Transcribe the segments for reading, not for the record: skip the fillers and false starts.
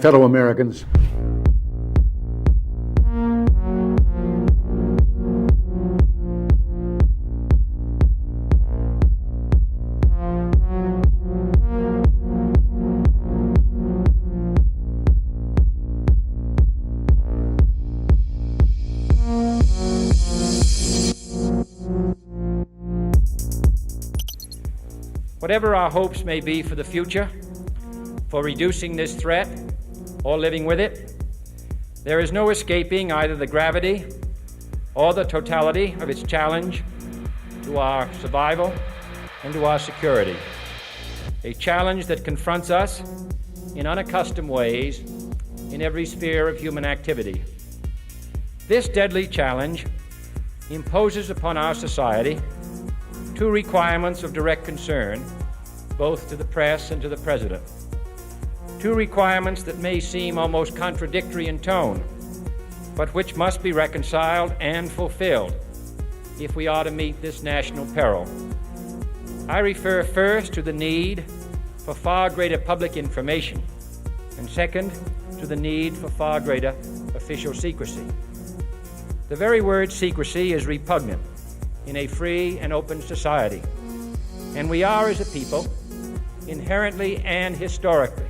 fellow Americans. Whatever our hopes may be for the future, for reducing this threat or living with it, there is no escaping either the gravity or the totality of its challenge to our survival and to our security. A challenge that confronts us in unaccustomed ways in every sphere of human activity. This deadly challenge imposes upon our society two requirements of direct concern, both to the press and to the President. Two requirements that may seem almost contradictory in tone, but which must be reconciled and fulfilled if we are to meet this national peril. I refer first to the need for far greater public information, and second, to the need for far greater official secrecy. The very word secrecy is repugnant in a free and open society, and we are, as a people, inherently and historically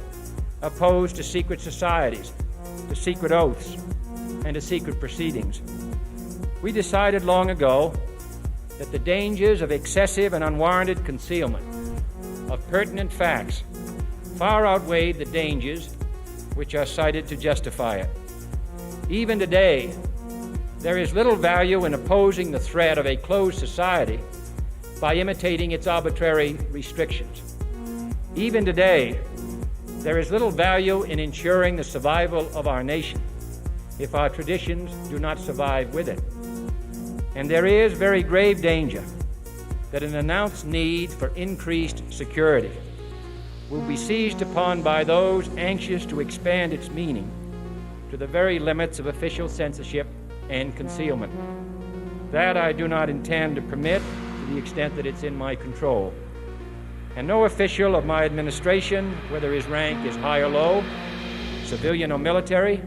opposed to secret societies, to secret oaths, and to secret proceedings. We decided long ago that the dangers of excessive and unwarranted concealment of pertinent facts far outweighed the dangers which are cited to justify it. Even today, there is little value in opposing the threat of a closed society by imitating its arbitrary restrictions. Even today, there is little value in ensuring the survival of our nation if our traditions do not survive with it. And there is very grave danger that an announced need for increased security will be seized upon by those anxious to expand its meaning to the very limits of official censorship and concealment. That I do not intend to permit to the extent that it's in my control. And no official of my administration, whether his rank is high or low, civilian or military,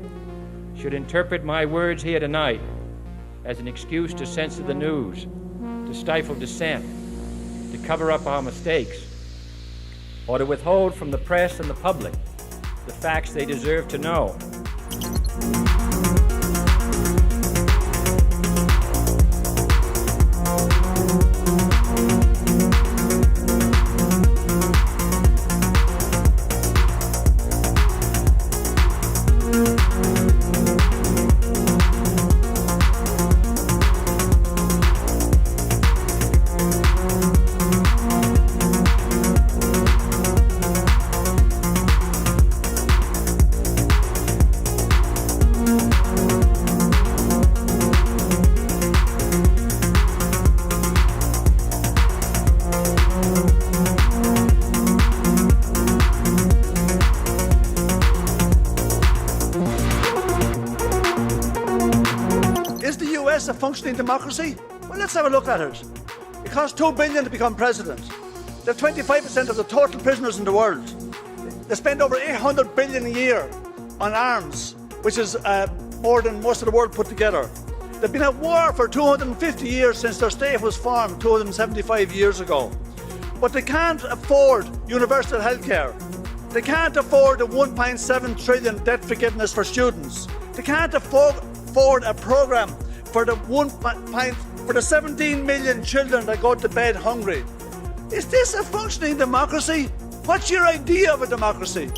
should interpret my words here tonight as an excuse to censor the news, to stifle dissent, to cover up our mistakes, or to withhold from the press and the public the facts they deserve to know. A functioning democracy? Well, let's have a look at it. It costs $2 billion to become president. They're 25% of the total prisoners in the world. They spend over $800 billion a year on arms, which is more than most of the world put together. They've been at war for 250 years since their state was formed 275 years ago. But they can't afford universal health care. They can't afford the 1.7 trillion debt forgiveness for students. They can't afford a programme for the 17 million children that go to bed hungry. Is this a functioning democracy? What's your idea of a democracy?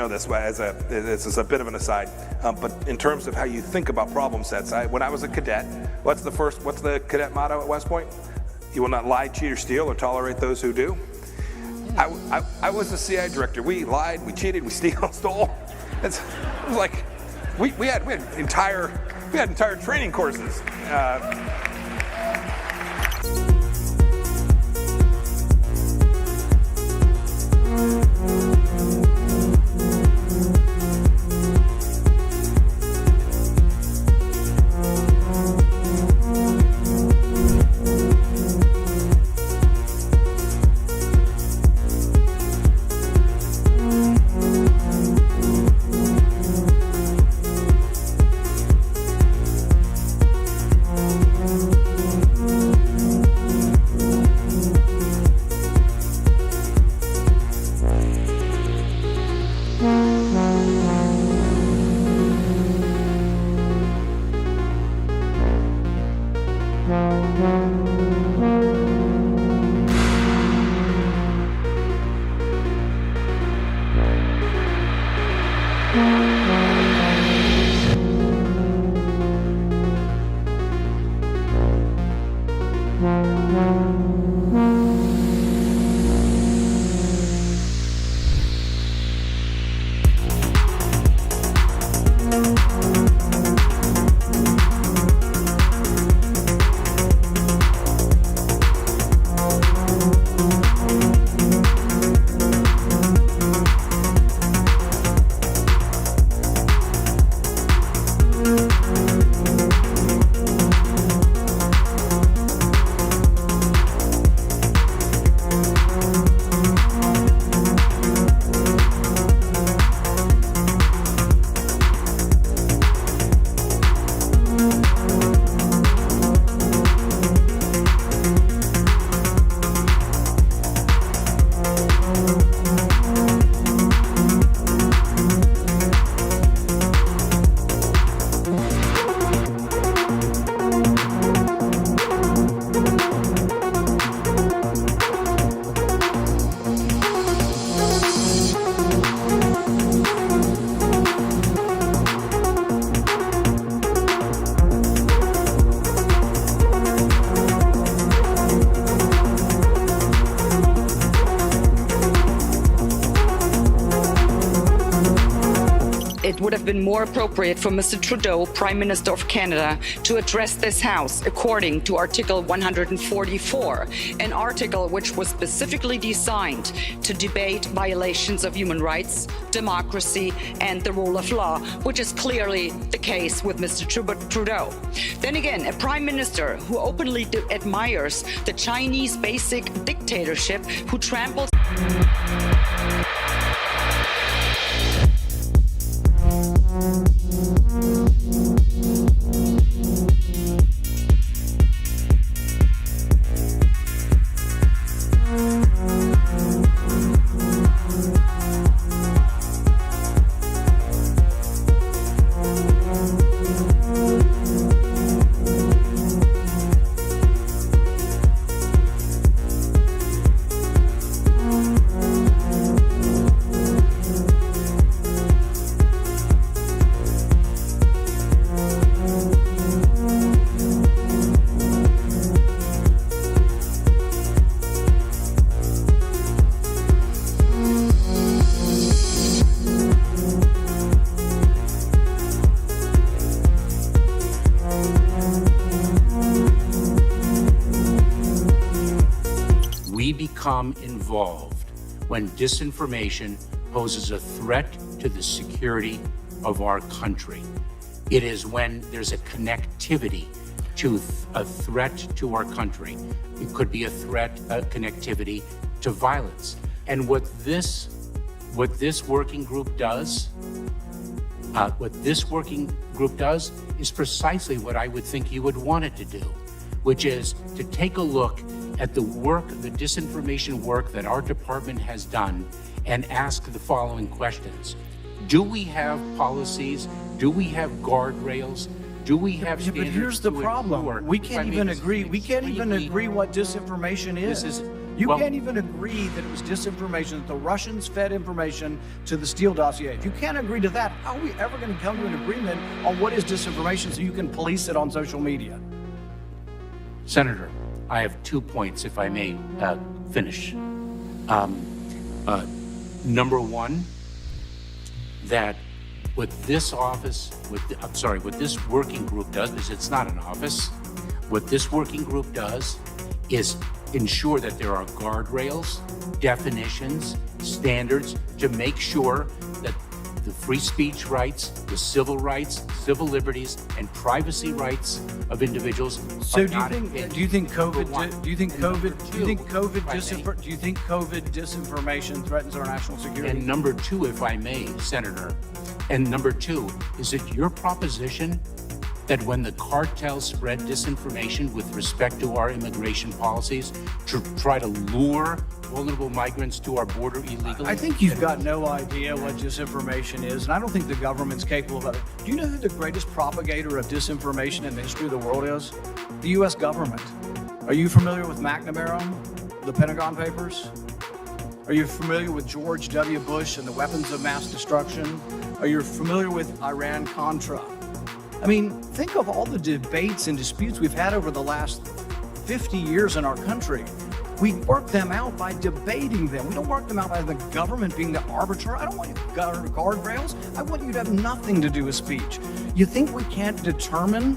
know this this is a bit of an aside, but in terms of how you think about problem sets, when I was a cadet, what's the cadet motto at West Point? You will not lie, cheat, or steal, or tolerate those who do. I was the CIA director. We lied, we cheated, we stole. It was like we had entire training courses. It would have been more appropriate for Mr. Trudeau, Prime Minister of Canada, to address this House according to Article 144, an article which was specifically designed to debate violations of human rights, democracy, and the rule of law, which is clearly the case with Mr. Trudeau. Then again, a Prime Minister who openly admires the Chinese basic dictatorship, who tramples become involved when disinformation poses a threat to the security of our country. It is when there's a connectivity to a threat to our country. It could be a threat, a connectivity to violence. And what this working group does, is precisely what I would think you would want it to do, which is to take a look at the work, the disinformation work that our department has done, and ask the following questions. Do we have policies? Do we have guardrails? Do we have standards? But here's the problem. We can't even agree. We can't even agree what disinformation is. You Well- can't even agree that it was disinformation, that the Russians fed information to the Steele dossier. If you can't agree to that, how are we ever going to come to an agreement on what is disinformation so you can police it on social media? Senator, I have 2 points, if I may finish. Number one, that what this office, what this working group does, is it's not an office. What this working group does is ensure that there are guardrails, definitions, standards to make sure that the free speech rights, the civil rights, civil liberties, and privacy rights of individuals So are do not you impinged. think Number COVID one. do you think And number COVID two, do you think COVID disinformation threatens our national security? And number two, if I may, Senator, and number two, is it your proposition that when the cartels spread disinformation with respect to our immigration policies to try to lure vulnerable migrants to our border illegally? I think you've got no idea what disinformation is, and I don't think the government's capable of it. Do you know who the greatest propagator of disinformation in the history of the world is? The U.S. government. Are you familiar with McNamara, the Pentagon Papers? Are you familiar with George W. Bush and the weapons of mass destruction? Are you familiar with Iran-Contra? I mean, think of all the debates and disputes we've had over the last 50 years in our country. We work them out by debating them. We don't work them out by the government being the arbiter. I don't want you to guardrails. I want you to have nothing to do with speech. You think we can't determine,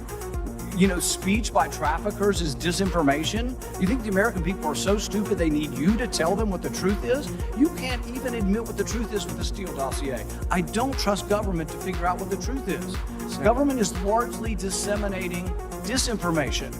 speech by traffickers is disinformation? You think the American people are so stupid they need you to tell them what the truth is? You can't even admit what the truth is with the Steele dossier. I don't trust government to figure out what the truth is. Government is largely disseminating disinformation.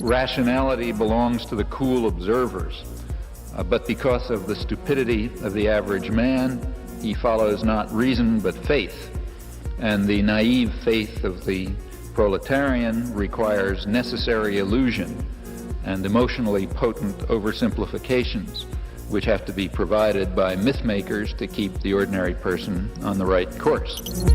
Rationality belongs to the cool observers, but because of the stupidity of the average man, he follows not reason but faith, and the naive faith of the proletarian requires necessary illusion and emotionally potent oversimplifications, which have to be provided by myth makers to keep the ordinary person on the right course.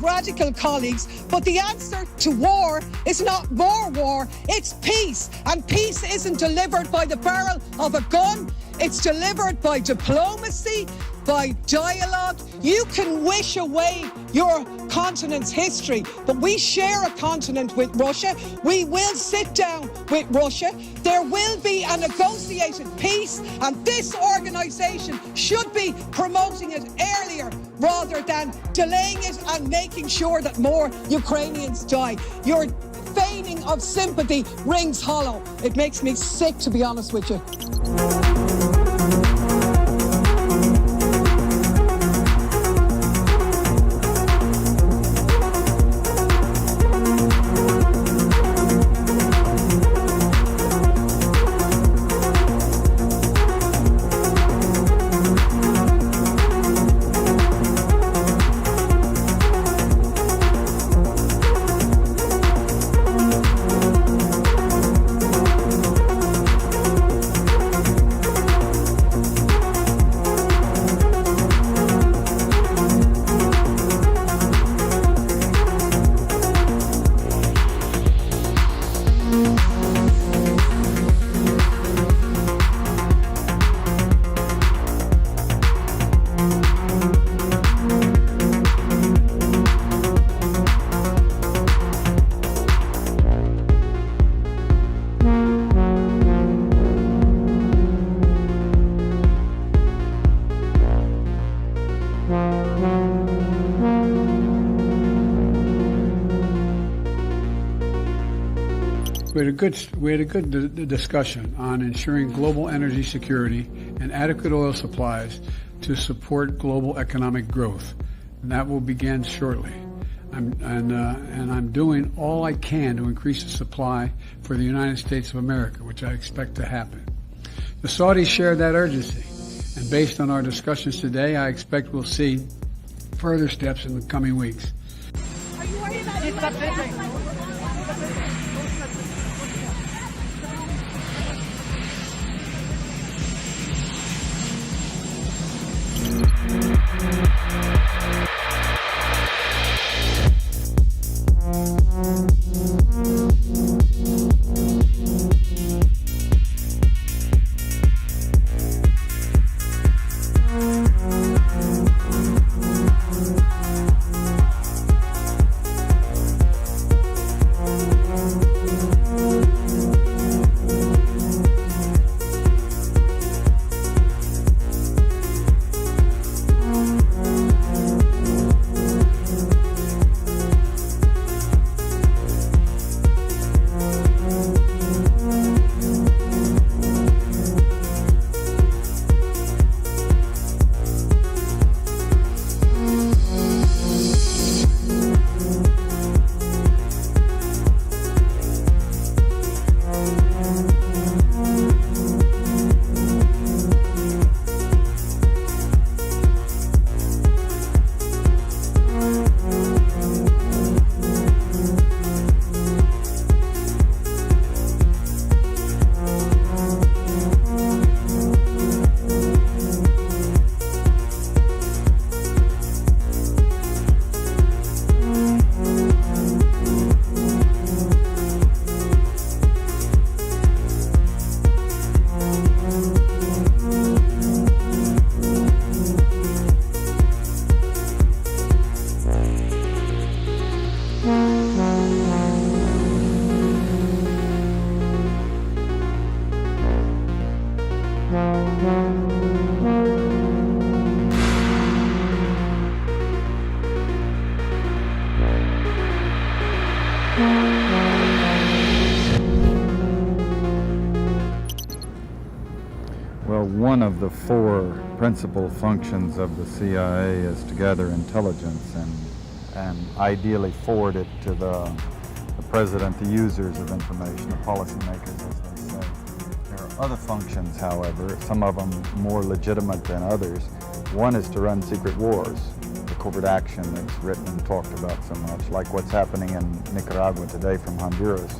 radical colleagues, but the answer to war is not more war, it's peace. And peace isn't delivered by the barrel of a gun, it's delivered by diplomacy, by dialogue. You can wish away your continent's history, but we share a continent with Russia. We will sit down with Russia. There will be a negotiated peace, and this organisation should be promoting it earlier rather than delaying it and making sure that more Ukrainians die. Your feigning of sympathy rings hollow. It makes me sick, to be honest with you. We had a good discussion on ensuring global energy security and adequate oil supplies to support global economic growth. And that will begin shortly. I'm doing all I can to increase the supply for the United States of America, which I expect to happen. The Saudis share that urgency, and based on our discussions today, I expect we'll see further steps in the coming weeks. Are you worried about Well, one of the four principal functions of the CIA is to gather intelligence and ideally forward it to the president, the users of information, the policymakers, as they say. There are other functions, however, some of them more legitimate than others. One is to run secret wars, the covert action that's written and talked about so much, like what's happening in Nicaragua today from Honduras.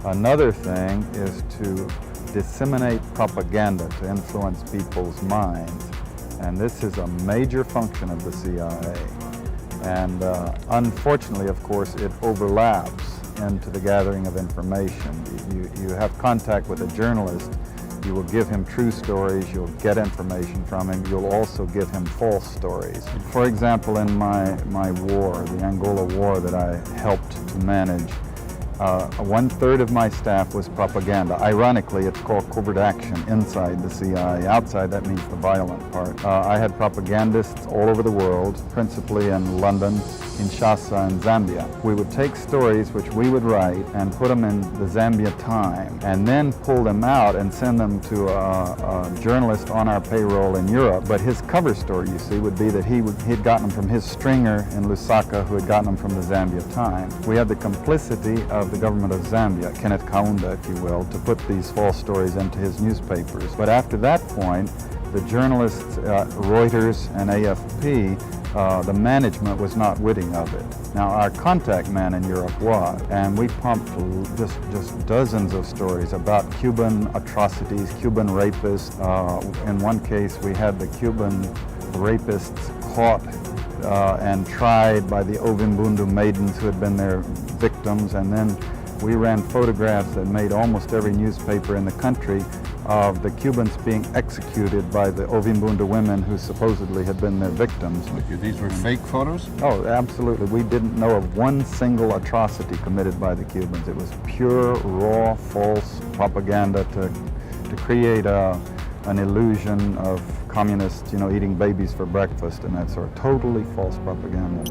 Another thing is to disseminate propaganda to influence people's minds, and this is a major function of the CIA. And unfortunately, of course, it overlaps into the gathering of information. You have contact with a journalist, you will give him true stories, you'll get information from him, you'll also give him false stories. For example, in my war, the Angola war that I helped to manage, 1/3 of my staff was propaganda. Ironically, it's called covert action inside the CIA. Outside, that means the violent part. I had propagandists all over the world, principally in London, Kinshasa, and Zambia. We would take stories which we would write and put them in the Zambia Time, and then pull them out and send them to a journalist on our payroll in Europe. But his cover story, you see, would be that he'd gotten them from his stringer in Lusaka, who had gotten them from the Zambia Time. We had the complicity of the government of Zambia, Kenneth Kaunda, if you will, to put these false stories into his newspapers. But after that point, the journalists, Reuters and AFP, the management was not witting of it. Now, our contact man in Europe was, and we pumped just dozens of stories about Cuban atrocities, Cuban rapists. In one case, we had the Cuban rapists caught and tried by the Ovimbundu maidens who had been their victims, and then we ran photographs that made almost every newspaper in the country of the Cubans being executed by the Ovimbundu women who supposedly had been their victims. These were fake photos? Oh, absolutely. We didn't know of one single atrocity committed by the Cubans. It was pure, raw, false propaganda to create an illusion of communists, eating babies for breakfast and that sort. Totally false propaganda.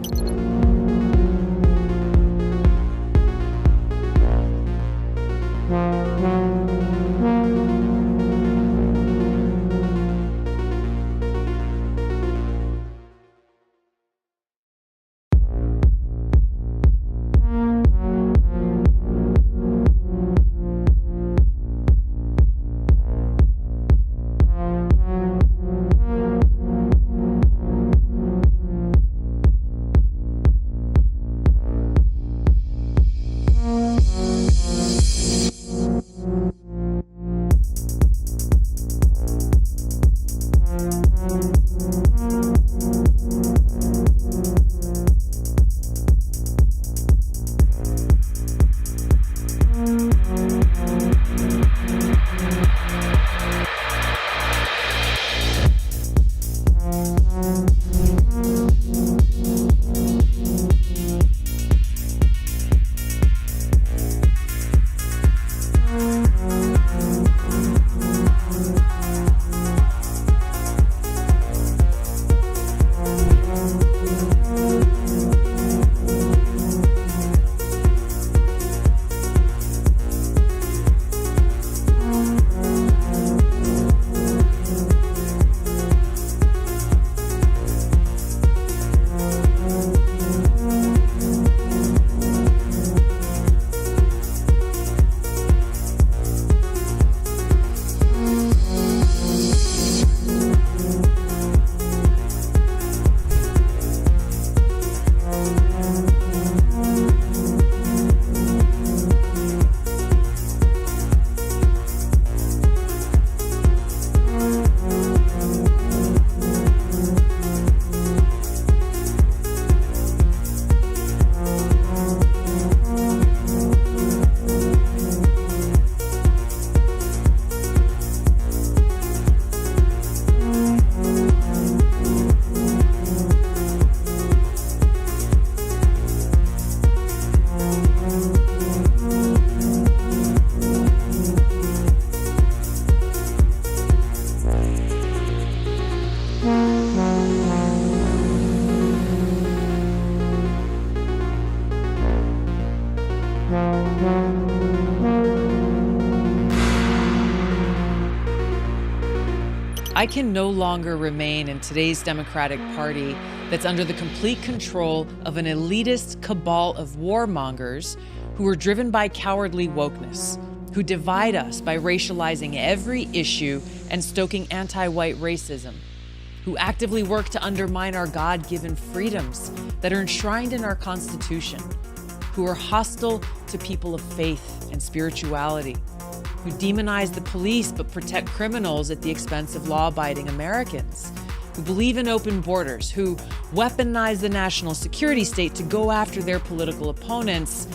I can no longer remain in today's Democratic Party that's under the complete control of an elitist cabal of warmongers who are driven by cowardly wokeness, who divide us by racializing every issue and stoking anti-white racism, who actively work to undermine our God-given freedoms that are enshrined in our Constitution, who are hostile to people of faith and spirituality, who demonize the police but protect criminals at the expense of law-abiding Americans, who believe in open borders, who weaponize the national security state to go after their political opponents,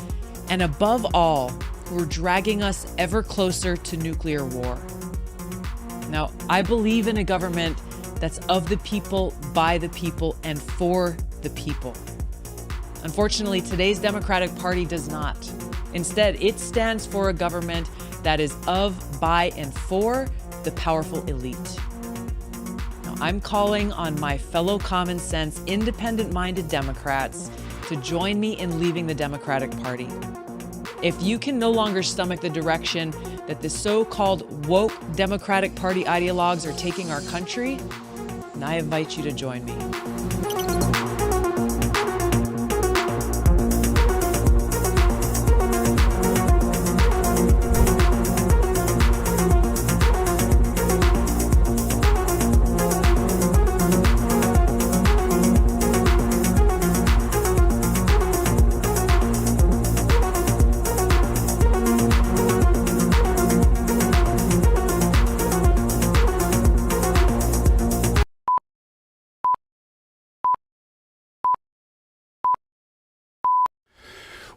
and above all, who are dragging us ever closer to nuclear war. Now, I believe in a government that's of the people, by the people, and for the people. Unfortunately, today's Democratic Party does not. Instead, it stands for a government that is of, by, and for the powerful elite. Now, I'm calling on my fellow common sense, independent-minded Democrats to join me in leaving the Democratic Party. If you can no longer stomach the direction that the so-called woke Democratic Party ideologues are taking our country, then I invite you to join me.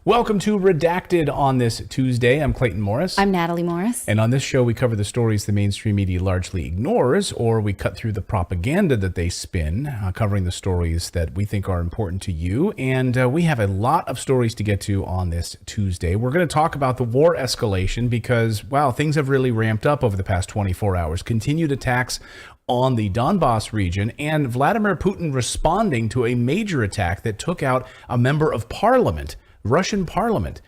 Welcome to Redacted on this Tuesday. I'm Clayton Morris. I'm Natalie Morris. And on this show, we cover the stories the mainstream media largely ignores, or we cut through the propaganda that they spin, covering the stories that we think are important to you. And we have a lot of stories to get to on this Tuesday. We're going to talk about the war escalation because, wow, things have really ramped up over the past 24 hours. Continued attacks on the Donbass region, and Vladimir Putin responding to a major attack that took out a member of parliament. Russian parliament.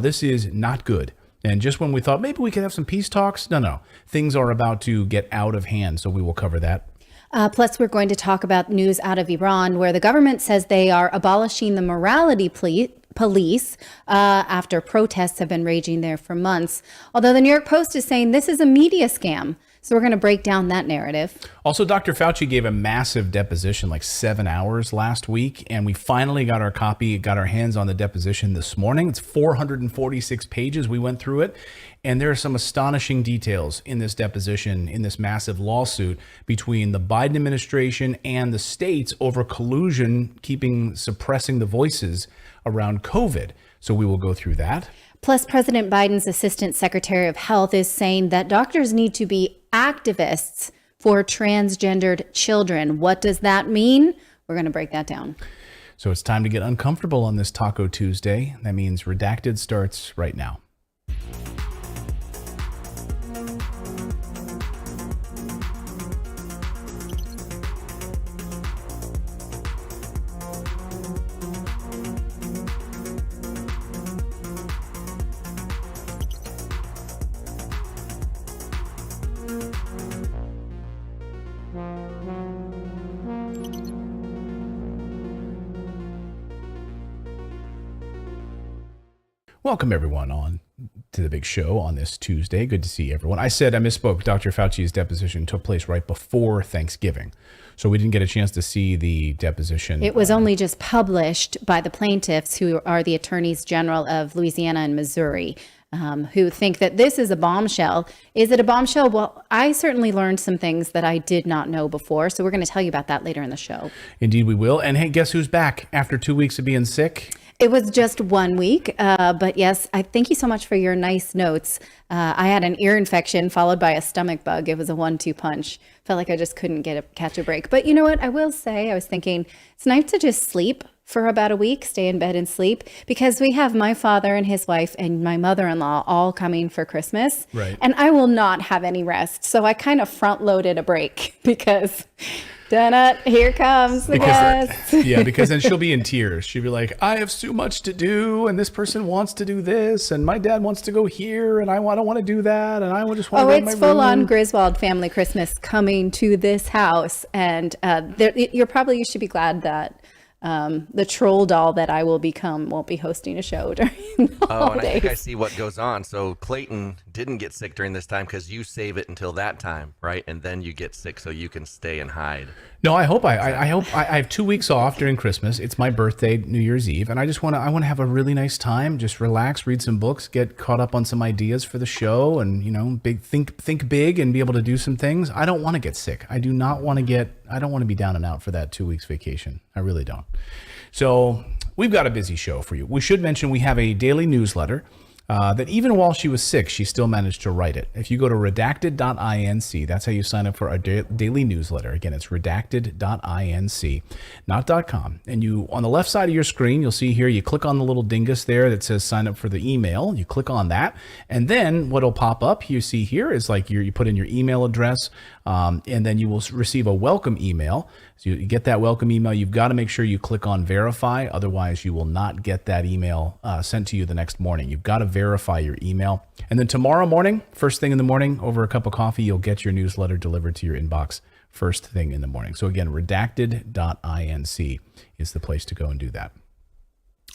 This is not good. And just when we thought maybe we could have some peace talks, no. Things are about to get out of hand, so we will cover that. Plus, we're going to talk about news out of Iran, where the government says they are abolishing the morality police after protests have been raging there for months. Although the New York Post is saying this is a media scam. So we're going to break down that narrative. Also, Dr. Fauci gave a massive deposition, like 7 hours last week, and we finally got our hands on the deposition this morning. It's 446 pages. We went through it, and there are some astonishing details in this deposition, in this massive lawsuit between the Biden administration and the states over collusion, suppressing the voices around COVID. So we will go through that. Plus, President Biden's Assistant Secretary of Health is saying that doctors need to be activists for transgendered children. What does that mean? We're going to break that down. So it's time to get uncomfortable on this Taco Tuesday. That means Redacted starts right now. Welcome, everyone, on to the big show on this Tuesday. Good to see everyone. I said I misspoke. Dr. Fauci's deposition took place right before Thanksgiving, so we didn't get a chance to see the deposition. It was only just published by the plaintiffs, who are the attorneys general of Louisiana and Missouri, who think that this is a bombshell. Is it a bombshell? Well, I certainly learned some things that I did not know before, so we're going to tell you about that later in the show. Indeed, we will. And hey, guess who's back after 2 weeks of being sick? It was just 1 week, but yes, I thank you so much for your nice notes. I had an ear infection followed by a stomach bug. It was a 1-2 punch. Felt like I just couldn't catch a break. But you know what? I will say, I was thinking it's nice to just sleep for about a week, stay in bed and sleep, because we have my father and his wife and my mother-in-law all coming for Christmas. Right. And I will not have any rest. So I kind of front-loaded a break because... here comes the guest. Yeah, because then she'll be in tears. She'll be like, I have so much to do, and this person wants to do this, and my dad wants to go here, and I don't want to do that, and I just want to go in my room. Oh, it's full-on Griswold family Christmas coming to this house, and you should be glad that the troll doll that I will become won't be hosting a show during the holidays. And I think I see what goes on. So Clayton didn't get sick during this time because you save it until that time, right? And then you get sick so you can stay and hide. No, I hope I have 2 weeks off during Christmas. It's my birthday, New Year's Eve, and I want to have a really nice time, just relax, read some books, get caught up on some ideas for the show, and think big and be able to do some things. I don't want to get sick. I do not want to get I don't want to be down and out for that 2 weeks vacation. I really don't. So we've got a busy show for you. We should mention we have a daily newsletter that even while she was sick, she still managed to write it. If you go to Redacted.inc, that's how you sign up for our daily newsletter. Again, it's Redacted.inc, not .com. And you, on the left side of your screen, you'll see here, you click on the little dingus there that says sign up for the email. You click on that. And then what'll pop up, you see here, is like you put in your email address, and then you will receive a welcome email. So you get that welcome email. You've got to make sure you click on verify. Otherwise, you will not get that email sent to you the next morning. You've got to verify your email. And then tomorrow morning, first thing in the morning, over a cup of coffee, you'll get your newsletter delivered to your inbox first thing in the morning. So again, redacted.inc is the place to go and do that.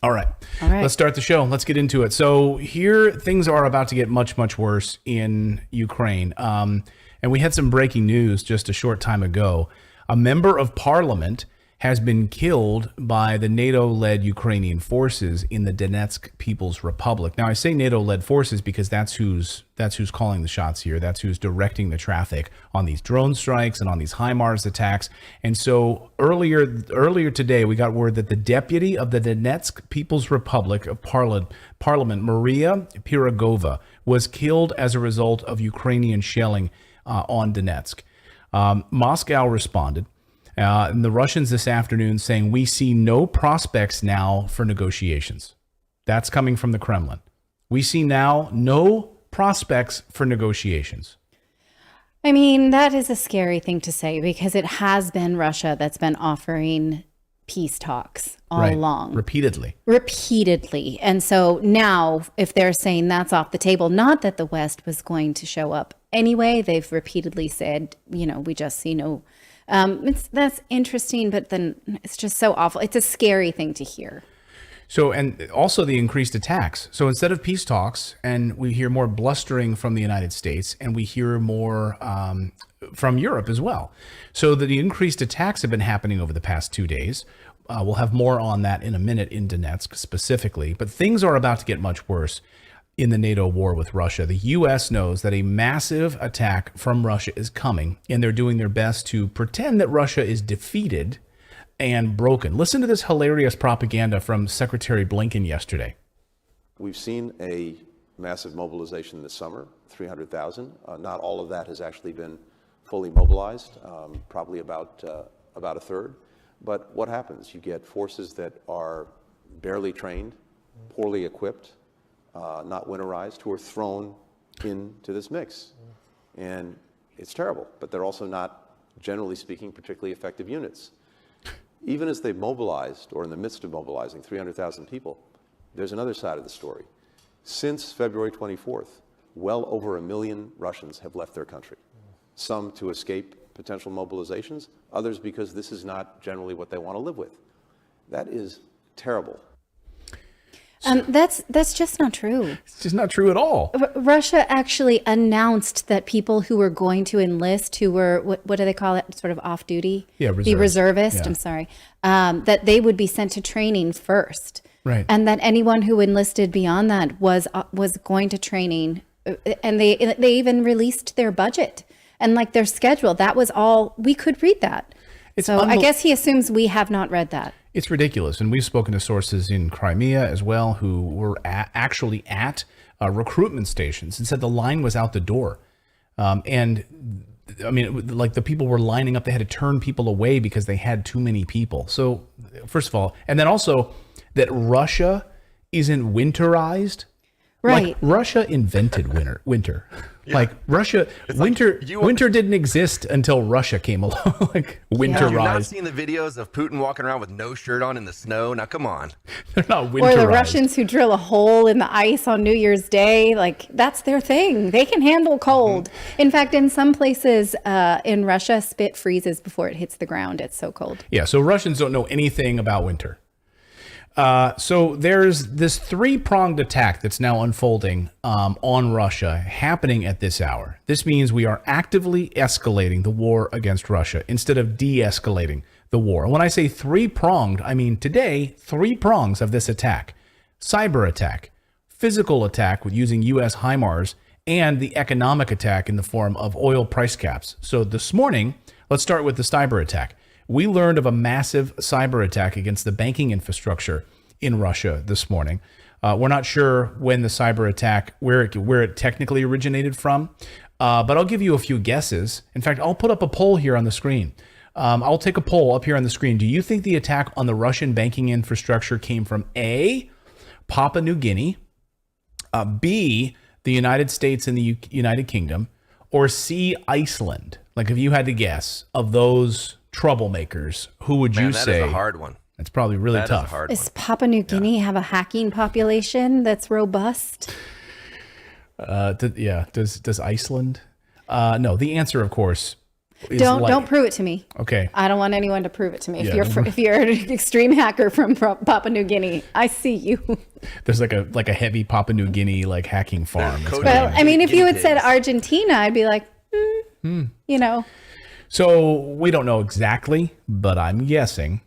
All right. Let's start the show. Let's get into it. So here, things are about to get much, much worse in Ukraine. And we had some breaking news just a short time ago. A member of parliament has been killed by the NATO-led Ukrainian forces in the Donetsk People's Republic. Now, I say NATO-led forces because that's who's calling the shots here. That's who's directing the traffic on these drone strikes and on these HIMARS attacks. And so earlier today, we got word that the deputy of the Donetsk People's Republic of Parliament, Maria Pirogova, was killed as a result of Ukrainian shelling on Donetsk. Moscow responded, and the Russians this afternoon saying, we see no prospects now for negotiations. That's coming from the Kremlin. We see now no prospects for negotiations. I mean, that is a scary thing to say because it has been Russia that's been offering peace talks all along. Repeatedly. And so now, if they're saying that's off the table, not that the West was going to show up anyway, they've repeatedly said, we just see no. That's interesting, but then it's just so awful. It's a scary thing to hear. So, and also the increased attacks. So instead of peace talks, and we hear more blustering from the United States, and we hear more from Europe as well. So the increased attacks have been happening over the past 2 days. We'll have more on that in a minute in Donetsk specifically, but things are about to get much worse in the NATO war with Russia. The U.S. knows that a massive attack from Russia is coming, and they're doing their best to pretend that Russia is defeated and broken. Listen to this hilarious propaganda from Secretary Blinken yesterday. We've seen a massive mobilization this summer, 300,000. Not all of that has actually been fully mobilized, probably about a third. But what happens? You get forces that are barely trained, poorly equipped, not winterized, who are thrown into this mix. And it's terrible, but they're also not, generally speaking, particularly effective units. Even as they've mobilized, or in the midst of mobilizing 300,000 people, there's another side of the story. Since February 24th, well over 1 million Russians have left their country. Some to escape potential mobilizations, others because this is not generally what they want to live with. That is terrible. That's just not true. It's just not true at all. Russia actually announced that people who were going to enlist, who were, what do they call it, sort of off duty? Yeah, reserve. The reservist, Yeah. I'm sorry, that they would be sent to training first. Right. And that anyone who enlisted beyond that was going to training. And they even released their budget and like their schedule. That was all, we could read that. So I guess he assumes we have not read that. It's ridiculous. And we've spoken to sources in Crimea as well who were actually at recruitment stations and said the line was out the door. And I mean, like the people were lining up. They had to turn people away because they had too many people. So first of all, and then also that Russia isn't winterized. Right. Like Russia invented winter. Yeah. Like Russia, winter didn't exist until Russia came along. Like winterized. Have you not seen the videos of Putin walking around with no shirt on in the snow? Now, come on. They're not winterized. Or the Russians who drill a hole in the ice on New Year's Day. Like that's their thing. They can handle cold. Mm-hmm. In fact, in some places in Russia, spit freezes before it hits the ground. It's so cold. Yeah. So Russians don't know anything about winter. So there's this three-pronged attack that's now unfolding on Russia happening at this hour. This means we are actively escalating the war against Russia instead of de-escalating the war. And when I say three-pronged, I mean today, 3 prongs of this attack. Cyber attack, physical attack with using U.S. HIMARS, and the economic attack in the form of oil price caps. So this morning, Let's start with the cyber attack. We learned of a massive cyber attack against the banking infrastructure in Russia this morning. We're not sure when the cyber attack, where it technically originated from, but I'll give you a few guesses. In fact, I'll put up a poll here on the screen. I'll take a poll up here on the screen. Do you think the attack on the Russian banking infrastructure came from A, Papua New Guinea, B, the United States and the United Kingdom, or C, Iceland? Like, if you had to guess of those troublemakers, who would you say? That is a hard one. It's probably really tough. Does Papua New Guinea have a hacking population that's robust? Does Iceland? No. The answer, of course, is don't prove it to me. Okay. I don't want anyone to prove it to me. If you're an extreme hacker from Papua New Guinea, I see you. There's like a heavy Papua New Guinea like hacking farm. Well, I mean, if you had said Argentina, I'd be like, you know. So we don't know exactly, but I'm guessing.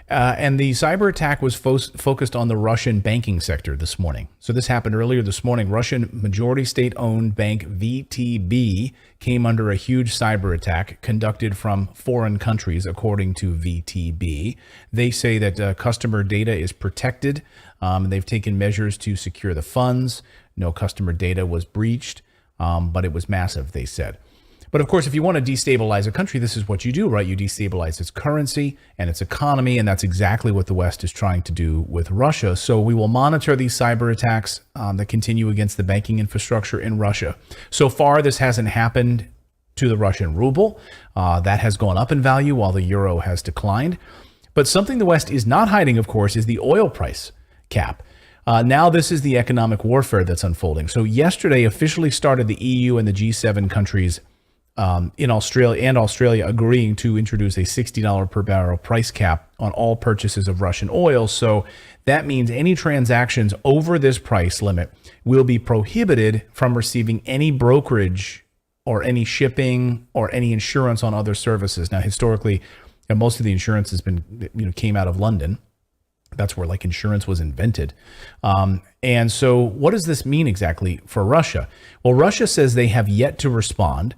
And the cyber attack was focused on the Russian banking sector this morning. So this happened earlier this morning. Russian majority state-owned bank VTB came under a huge cyber attack conducted from foreign countries, according to VTB. They say that customer data is protected. They've taken measures to secure the funds. No customer data was breached, but it was massive, they said. But of course, if you want to destabilize a country, this is what you do, right? You destabilize its currency and its economy, and that's exactly what the West is trying to do with Russia. So we will monitor these cyber attacks that continue against the banking infrastructure in Russia. So far, this hasn't happened to the Russian ruble. That has gone up in value while the euro has declined. But something the West is not hiding, of course, is the oil price cap. Now this is the economic warfare that's unfolding. So yesterday officially started the EU and the G7 countries in Australia agreeing to introduce a $60 per barrel price cap on all purchases of Russian oil. So that means any transactions over this price limit will be prohibited from receiving any brokerage or any shipping or any insurance on other services. Now, historically, most of the insurance has been, came out of London. That's where like insurance was invented. And so what does this mean exactly for Russia? Well, Russia says they have yet to respond.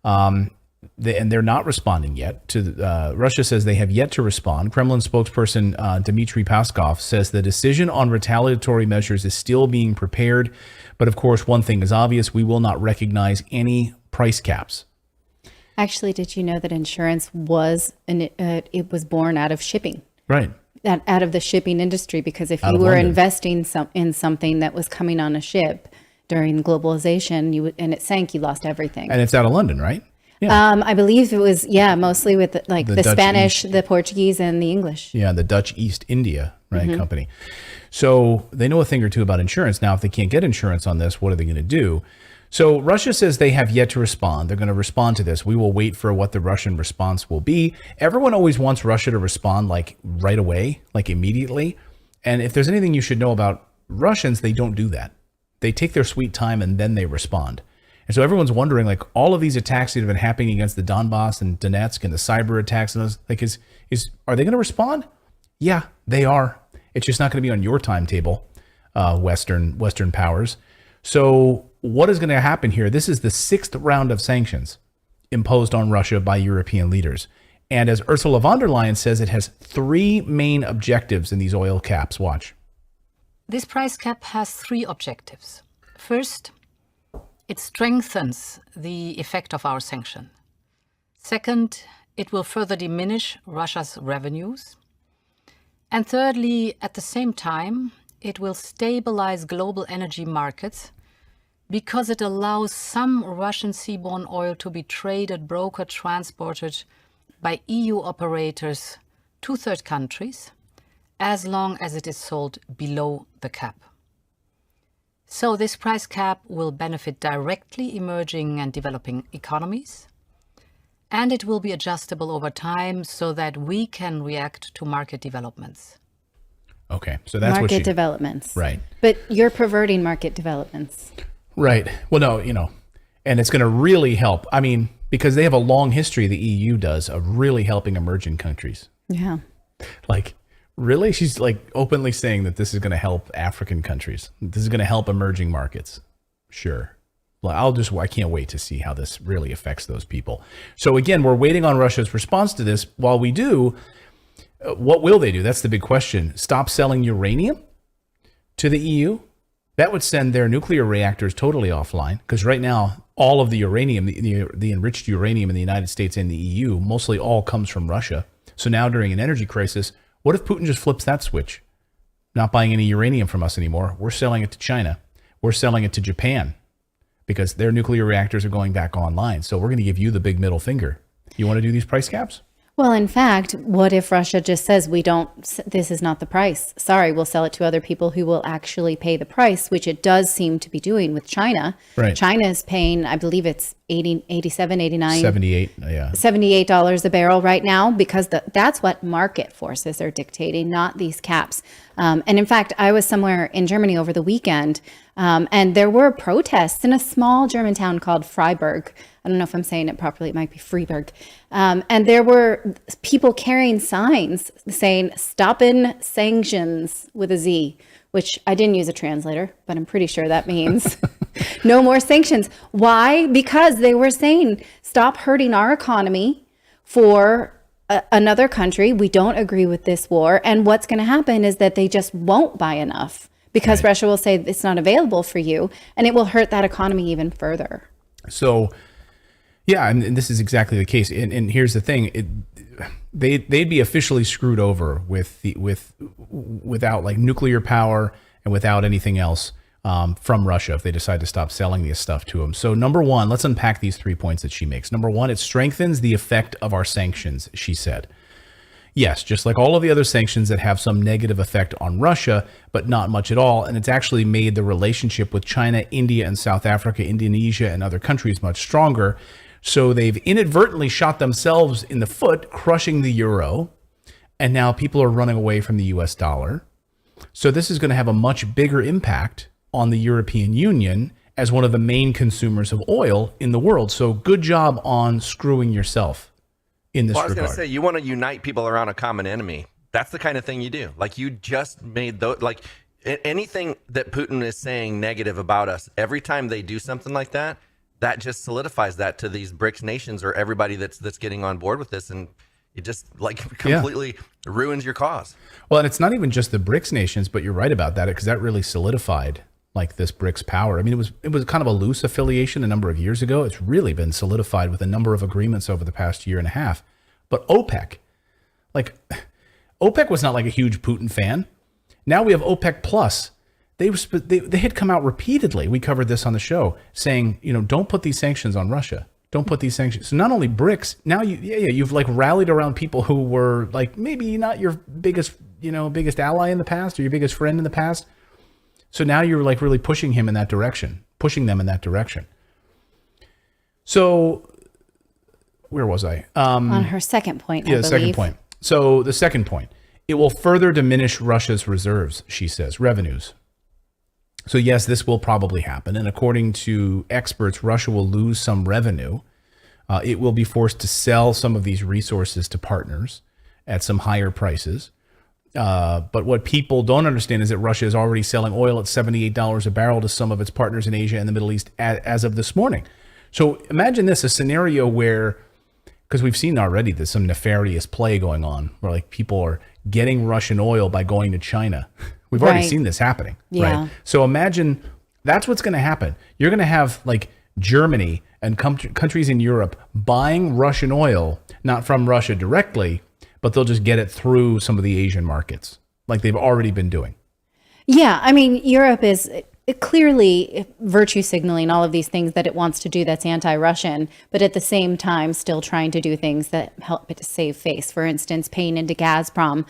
And they're not responding yet. Russia says they have yet to respond. Kremlin spokesperson Dmitry Peskov says the decision on retaliatory measures is still being prepared. But of course, one thing is obvious: we will not recognize any price caps. Actually, did you know that insurance was it was born out of shipping? Right. Out of the shipping industry, because if you were investing in something that was coming on a ship during globalization, and it sank, you lost everything. And it's out of London, right? Yeah. I believe it was, mostly with the Spanish, the Portuguese, and the English. Yeah, the Dutch East India company. So they know a thing or two about insurance. Now, if they can't get insurance on this, what are they going to do? So Russia says they have yet to respond. They're going to respond to this. We will wait for what the Russian response will be. Everyone always wants Russia to respond like right away, like immediately. And if there's anything you should know about Russians, they don't do that. They take their sweet time and then they respond. And so everyone's wondering, like, all of these attacks that have been happening against the Donbass and Donetsk and the cyber attacks and those, like, are they going to respond? Yeah, they are. It's just not going to be on your timetable, Western powers. So what is going to happen here? This is the 6th round of sanctions imposed on Russia by European leaders. And as Ursula von der Leyen says, it has 3 main objectives in these oil caps. Watch. This price cap has 3 objectives. First, it strengthens the effect of our sanction. Second, it will further diminish Russia's revenues. And thirdly, at the same time, it will stabilize global energy markets because it allows some Russian seaborne oil to be traded, brokered, transported by EU operators to third countries, as long as it is sold below the cap. So this price cap will benefit directly emerging and developing economies, and it will be adjustable over time so that we can react to market developments. Okay, so that's market developments. Right. But you're perverting market developments. Right. Well, no, and it's going to really help. I mean, because they have a long history, the EU does, of really helping emerging countries. Yeah. Like, really? She's like openly saying that this is going to help African countries. This is going to help emerging markets. Sure. I can't wait to see how this really affects those people. So again, we're waiting on Russia's response to this. While we do, what will they do? That's the big question. Stop selling uranium to the EU? That would send their nuclear reactors totally offline, because right now, all of the uranium, the enriched uranium in the United States and the EU, mostly all comes from Russia. So now during an energy crisis, what if Putin just flips that switch? Not buying any uranium from us anymore. We're selling it to China. We're selling it to Japan, because their nuclear reactors are going back online. So we're going to give you the big middle finger. You want to do these price caps? Well, in fact, what if Russia just says, this is not the price. Sorry, we'll sell it to other people who will actually pay the price, which it does seem to be doing with China. Right. China is paying, I believe it's 87, 89. 78, yeah. $78 a barrel right now, because that's what market forces are dictating, not these caps. And in fact, I was somewhere in Germany over the weekend, and there were protests in a small German town called Freiburg. I don't know if I'm saying it properly. It might be Freiburg. And there were people carrying signs saying, "Stop in sanctions," with a Z, which I didn't use a translator, but I'm pretty sure that means no more sanctions. Why? Because they were saying, stop hurting our economy for another country. We don't agree with this war. And what's going to happen is that they just won't buy enough, because Russia will say it's not available for you, and it will hurt that economy even further. So, yeah, and this is exactly the case. And here's the thing: they'd be officially screwed over without like nuclear power and without anything else from Russia if they decide to stop selling this stuff to them. So, number one, let's unpack these 3 points that she makes. Number one, it strengthens the effect of our sanctions, she said. Yes, just like all of the other sanctions that have some negative effect on Russia, but not much at all. And it's actually made the relationship with China, India, and South Africa, Indonesia, and other countries much stronger. So they've inadvertently shot themselves in the foot, crushing the euro. And now people are running away from the US dollar. So this is going to have a much bigger impact on the European Union as one of the main consumers of oil in the world. So good job on screwing yourself in this regard. I was going to say, you want to unite people around a common enemy. That's the kind of thing you do. Like, you just made those, like, anything that Putin is saying negative about us, every time they do something like that, that just solidifies that to these BRICS nations or everybody that's getting on board with this. And it just like completely ruins your cause. Well, and it's not even just the BRICS nations, but you're right about that, because that really solidified like this BRICS power. I mean, it was kind of a loose affiliation a number of years ago. It's really been solidified with a number of agreements over the past year and a half. But OPEC was not like a huge Putin fan. Now we have OPEC Plus. They had come out repeatedly. We covered this on the show, saying, don't put these sanctions on Russia. Don't put these sanctions. So not only BRICS, now you've like rallied around people who were like maybe not your biggest ally in the past or your biggest friend in the past. So now you're like really pushing them in that direction. So where was I? On her second point, I believe. The second point. So the second point, it will further diminish Russia's reserves, she says, revenues. So yes, this will probably happen. And according to experts, Russia will lose some revenue. It will be forced to sell some of these resources to partners at some higher prices. But what people don't understand is that Russia is already selling oil at $78 a barrel to some of its partners in Asia and the Middle East as of this morning. So imagine this, a scenario where, because we've seen already there's some nefarious play going on where like people are getting Russian oil by going to China. We've already seen this happening, right? So imagine that's what's going to happen. You're going to have like Germany and countries in Europe buying Russian oil, not from Russia directly, but they'll just get it through some of the Asian markets like they've already been doing. Yeah, I mean, Europe is clearly virtue signaling all of these things that it wants to do that's anti-Russian, but at the same time still trying to do things that help it to save face. For instance, paying into Gazprom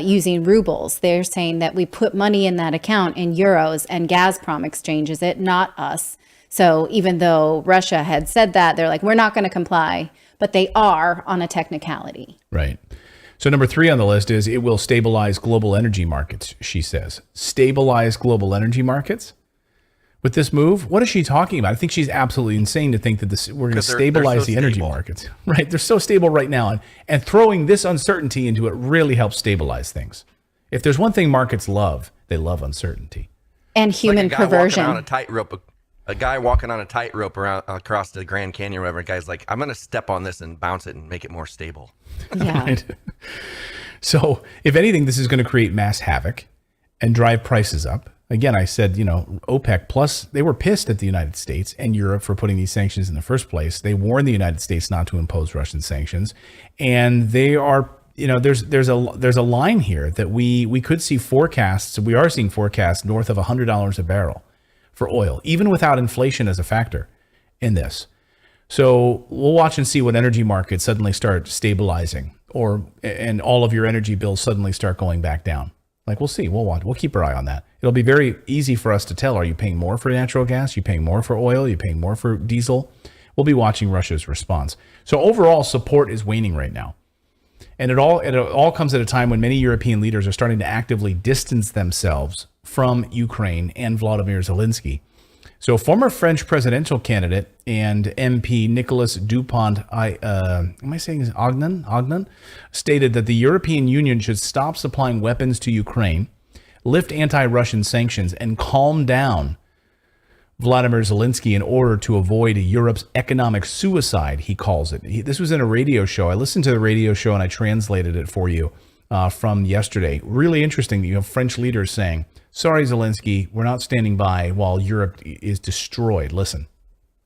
using rubles. They're saying that we put money in that account in euros and Gazprom exchanges it, not us. So even though Russia had said that, they're like, we're not going to comply, but they are on a technicality. Right. So number 3 on the list is it will stabilize global energy markets, she says. Stabilize global energy markets? With this move? What is she talking about? I think she's absolutely insane to think that we're going to stabilize the energy markets. Right? They're so stable right now. And throwing this uncertainty into it really helps stabilize things. If there's one thing markets love, they love uncertainty. And human perversion. On a tightrope. A guy walking on a tightrope around across the Grand Canyon, or whatever. A guy's like, I'm going to step on this and bounce it and make it more stable. Yeah. Right? So, if anything, this is going to create mass havoc and drive prices up. Again, I said, OPEC Plus, they were pissed at the United States and Europe for putting these sanctions in the first place. They warned the United States not to impose Russian sanctions. And they are, there's a line here that we could see forecasts. We are seeing forecasts north of $100 a barrel for oil, even without inflation as a factor in this. So we'll watch and see what energy markets suddenly start stabilizing, and all of your energy bills suddenly start going back down. Like, we'll see. We'll watch. We'll keep our eye on that. It'll be very easy for us to tell. Are you paying more for natural gas? Are you paying more for oil? Are you paying more for diesel? We'll be watching Russia's response. So overall, support is waning right now. And it all comes at a time when many European leaders are starting to actively distance themselves from Ukraine and Vladimir Zelensky. So former French presidential candidate and MP Nicolas Dupont-Aignan stated that the European Union should stop supplying weapons to Ukraine, lift anti-Russian sanctions, and calm down Vladimir Zelensky in order to avoid Europe's economic suicide, he calls it. This was in a radio show. I listened to the radio show and I translated it for you from yesterday. Really interesting that you have French leaders saying, sorry, Zelensky, we're not standing by while Europe is destroyed. Listen.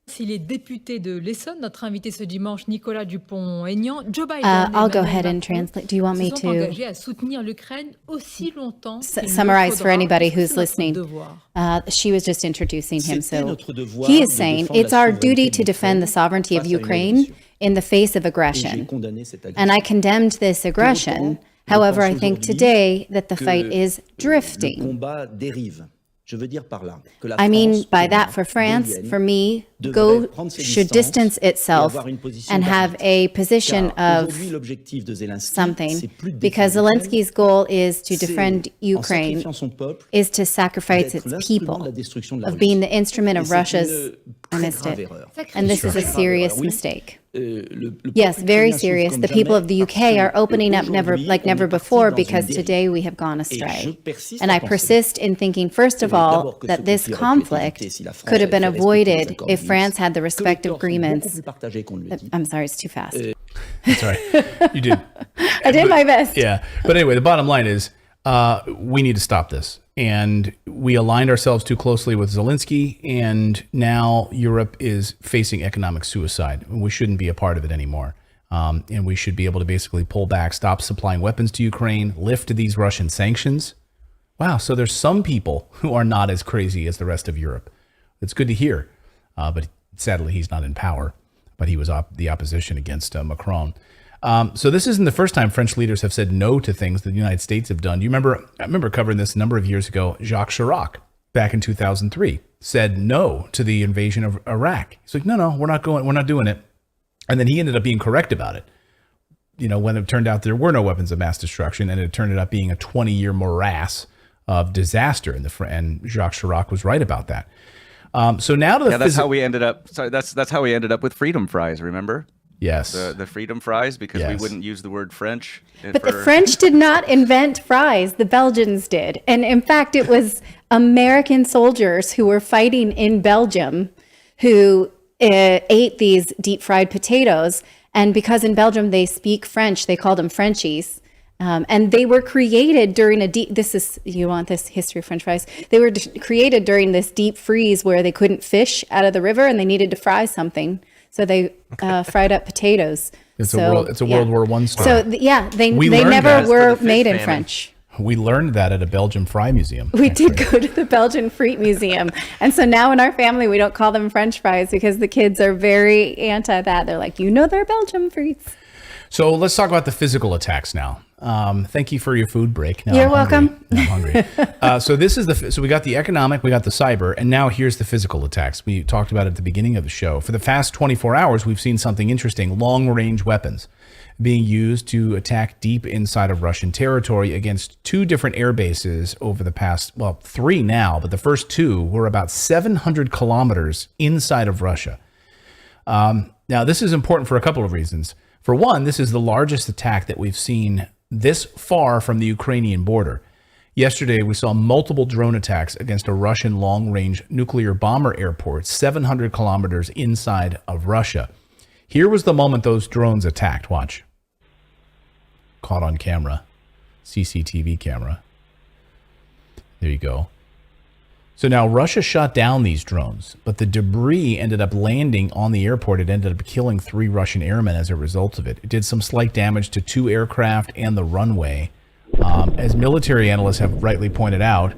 Si les députés de l'Essonne, notre invité ce dimanche, Nicolas Dupont-Aignan, Joe Biden, I'll go ahead and translate. Do you want me to summarize for anybody who's listening? She was just introducing him. So he is saying it's our duty to defend the sovereignty of Ukraine in the face of aggression. And I condemned this aggression. However, I think today that the fight is drifting. I mean by that, for France, for me, should distance itself and have a position of something, because Zelensky's goal is to defend Ukraine, is to sacrifice its people, of being the instrument of Russia's, I missed it, and this is a serious mistake. Yes, very serious. The people of the UK are opening up like never before, because today we have gone astray. And I persist in thinking, first of all, that this conflict could have been avoided if France had the respective agreements. I'm sorry, it's too fast. That's all right. You did. I did my best. Yeah. But anyway, the bottom line is we need to stop this. And we aligned ourselves too closely with Zelensky, and now Europe is facing economic suicide. We shouldn't be a part of it anymore. And we should be able to basically pull back, stop supplying weapons to Ukraine, lift these Russian sanctions. Wow, so there's some people who are not as crazy as the rest of Europe. It's good to hear. But sadly, he's not in power. But he was the opposition against Macron. So this isn't the first time French leaders have said no to things that the United States have done. I remember covering this a number of years ago. Jacques Chirac, back in 2003, said no to the invasion of Iraq. He's like, no, we're not doing it. And then he ended up being correct about it. When it turned out there were no weapons of mass destruction, and it turned out being a 20-year morass of disaster. And Jacques Chirac was right about that. So now to that's how we ended up. Sorry, that's how we ended up with freedom fries. Remember? Yes. The freedom fries, because we wouldn't use the word French. But the French did not invent fries. The Belgians did. And in fact, it was American soldiers who were fighting in Belgium who ate these deep fried potatoes. And because in Belgium they speak French, they called them Frenchies. And they were created during you want this history of French fries? They were created during this deep freeze where they couldn't fish out of the river and they needed to fry something. So they fried up potatoes. It's a World War I story. So they never were made in French. We learned that at a Belgian fry museum. We did go to the Belgian Friet Museum. And so now in our family, we don't call them French fries because the kids are very anti that. They're like, they're Belgian frites. So let's talk about the physical attacks now. Thank you for your food break. You're welcome. I'm hungry. So we got the economic, we got the cyber, and now here's the physical attacks. We talked about it at the beginning of the show. For the past 24 hours, we've seen something interesting: long-range weapons being used to attack deep inside of Russian territory against two different air bases over the past, three now, but the first two were about 700 kilometers inside of Russia. Now, this is important for a couple of reasons. For one, this is the largest attack that we've seen this far from the Ukrainian border. Yesterday, we saw multiple drone attacks against a Russian long-range nuclear bomber airport 700 kilometers inside of Russia. Here was the moment those drones attacked. Watch. Caught on camera. CCTV camera. There you go. So now Russia shot down these drones, but the debris ended up landing on the airport. It ended up killing 3 Russian airmen as a result of it. It did some slight damage to 2 aircraft and the runway. As military analysts have rightly pointed out,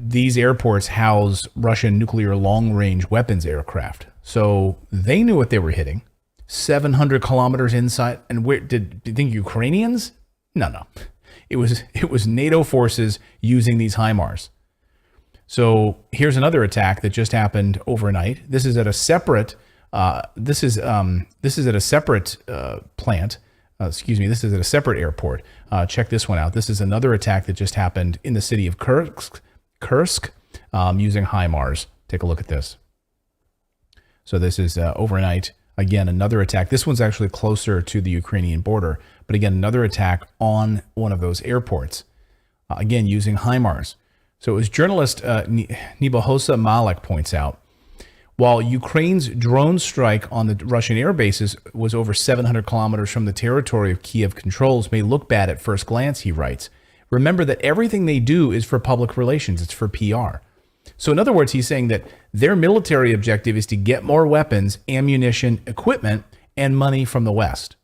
these airports house Russian nuclear long-range weapons aircraft. So they knew what they were hitting. 700 kilometers inside. And where do you think Ukrainians? No. It was NATO forces using these HIMARS. So here's another attack that just happened overnight. This is at a separate. This is at a separate plant. This is at a separate airport. Check this one out. This is another attack that just happened in the city of Kursk using HIMARS. Take a look at this. So this is overnight. Again, another attack. This one's actually closer to the Ukrainian border. But again, another attack on one of those airports. Again, using HIMARS. So as journalist Nibohosa Malek points out, while Ukraine's drone strike on the Russian air bases was over 700 kilometers from the territory of Kiev controls may look bad at first glance, he writes, remember that everything they do is for public relations. It's for PR. So in other words, he's saying that their military objective is to get more weapons, ammunition, equipment, and money from the West.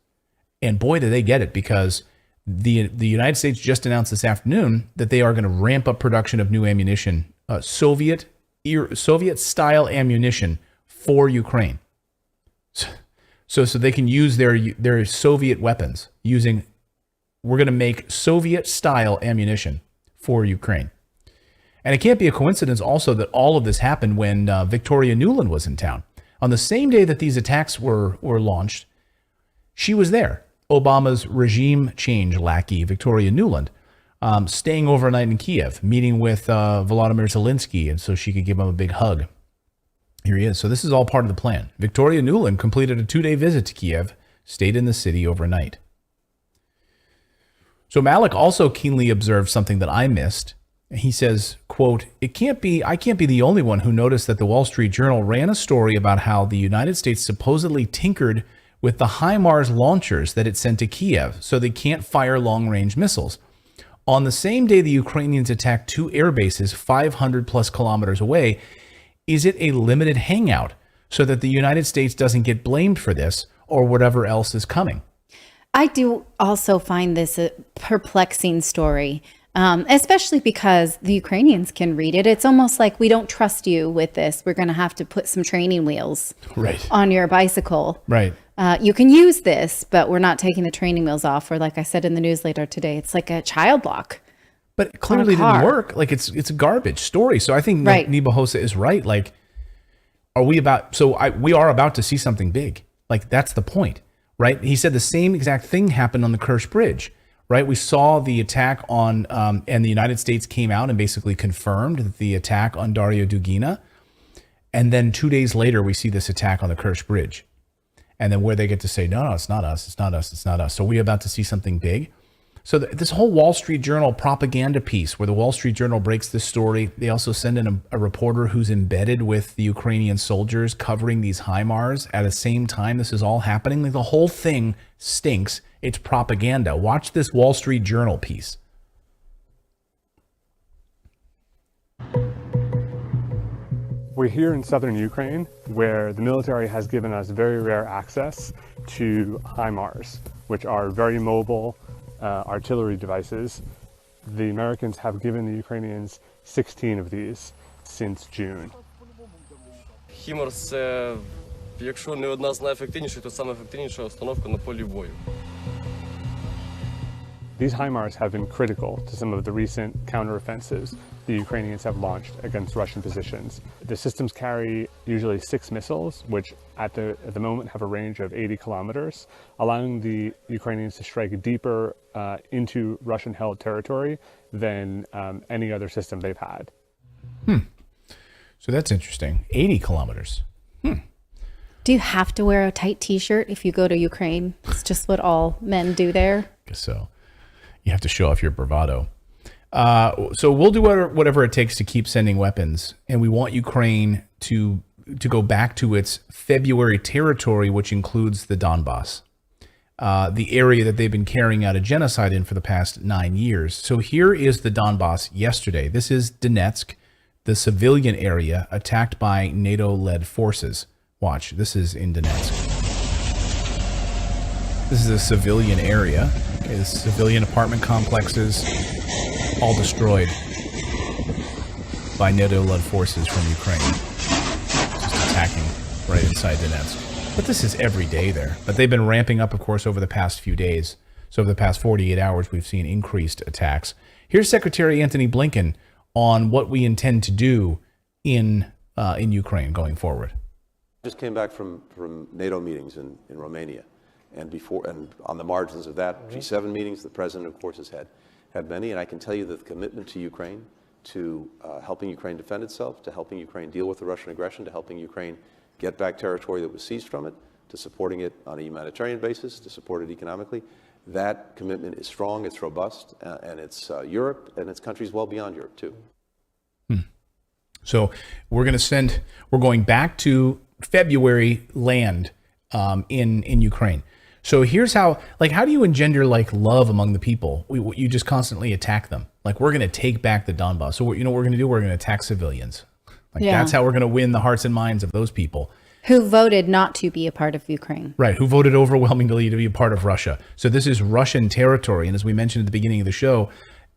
And boy, do they get it, because the United States just announced this afternoon that they are going to ramp up production of new ammunition, Soviet-style ammunition for Ukraine. So they can use their Soviet weapons using, we're going to make Soviet-style ammunition for Ukraine. And it can't be a coincidence also that all of this happened when Victoria Nuland was in town. On the same day that these attacks were launched, she was there. Obama's regime change lackey, Victoria Nuland, staying overnight in Kiev, meeting with Volodymyr Zelensky, and so she could give him a big hug. Here he is. So this is all part of the plan. Victoria Nuland completed a 2-day visit to Kiev, stayed in the city overnight. So Malik also keenly observed something that I missed. He says, quote, I can't be the only one who noticed that the Wall Street Journal ran a story about how the United States supposedly tinkered with the HIMARS launchers that it sent to Kiev so they can't fire long-range missiles. On the same day the Ukrainians attacked 2 air bases 500 plus kilometers away, is it a limited hangout so that the United States doesn't get blamed for this or whatever else is coming? I do also find this a perplexing story, especially because the Ukrainians can read it. It's almost like, we don't trust you with this. We're going to have to put some training wheels on your bicycle. Right. You can use this, but we're not taking the training wheels off. Or like I said in the newsletter today, it's like a child lock. But it clearly didn't work. Like it's a garbage story. So I think Nibohosa is right. Like, we are about to see something big. Like, that's the point, right? He said the same exact thing happened on the Kerch Bridge, right? We saw the attack on, and the United States came out and basically confirmed the attack on Dario Dugina. And then 2 days later, we see this attack on the Kerch Bridge. And then where they get to say, no, it's not us, it's not us, it's not us. So we're about to see something big. So this whole Wall Street Journal propaganda piece, where the Wall Street Journal breaks this story, they also send in a reporter who's embedded with the Ukrainian soldiers covering these HIMARS at the same time this is all happening. Like, the whole thing stinks. It's propaganda. Watch this Wall Street Journal piece. We're here in southern Ukraine, where the military has given us very rare access to HIMARS, which are very mobile artillery devices. The Americans have given the Ukrainians 16 of these since June. HIMARS – це, якщо не одна з найефективніших, то саме ефективніша установка на полі бою. These HIMARS have been critical to some of the recent counteroffensives the Ukrainians have launched against Russian positions. The systems carry usually 6 missiles, which at the moment have a range of 80 kilometers, allowing the Ukrainians to strike deeper into Russian-held territory than any other system they've had. So that's interesting. 80 kilometers. Do you have to wear a tight t-shirt if you go to Ukraine? It's just what all men do there. I guess so. You have to show off your bravado. So we'll do whatever it takes to keep sending weapons, and we want Ukraine to go back to its February territory, which includes the Donbass, the area that they've been carrying out a genocide in for the past 9 years. So here is the Donbass yesterday. This is Donetsk, the civilian area attacked by NATO-led forces. Watch, this is in Donetsk. This is a civilian area. Okay, the civilian apartment complexes, all destroyed by NATO-led forces from Ukraine. Just attacking right inside Donetsk. But this is every day there. But they've been ramping up, of course, over the past few days. So over the past 48 hours, we've seen increased attacks. Here's Secretary Antony Blinken on what we intend to do in Ukraine going forward. Just came back from NATO meetings in Romania, and on the margins of that, G7 meetings, the president, of course, has had many, and I can tell you that the commitment to Ukraine, to helping Ukraine defend itself, to helping Ukraine deal with the Russian aggression, to helping Ukraine get back territory that was seized from it, to supporting it on a humanitarian basis, to support it economically, that commitment is strong, it's robust, and it's Europe, and it's countries well beyond Europe, too. So we're going back to February land in Ukraine. So here's how do you engender love among the people? You just constantly attack them. We're going to take back the Donbass. So what we're going to do, we're going to attack civilians. That's how we're going to win the hearts and minds of those people who voted not to be a part of Ukraine. Right, who voted overwhelmingly to be a part of Russia. So this is Russian territory. And as we mentioned at the beginning of the show,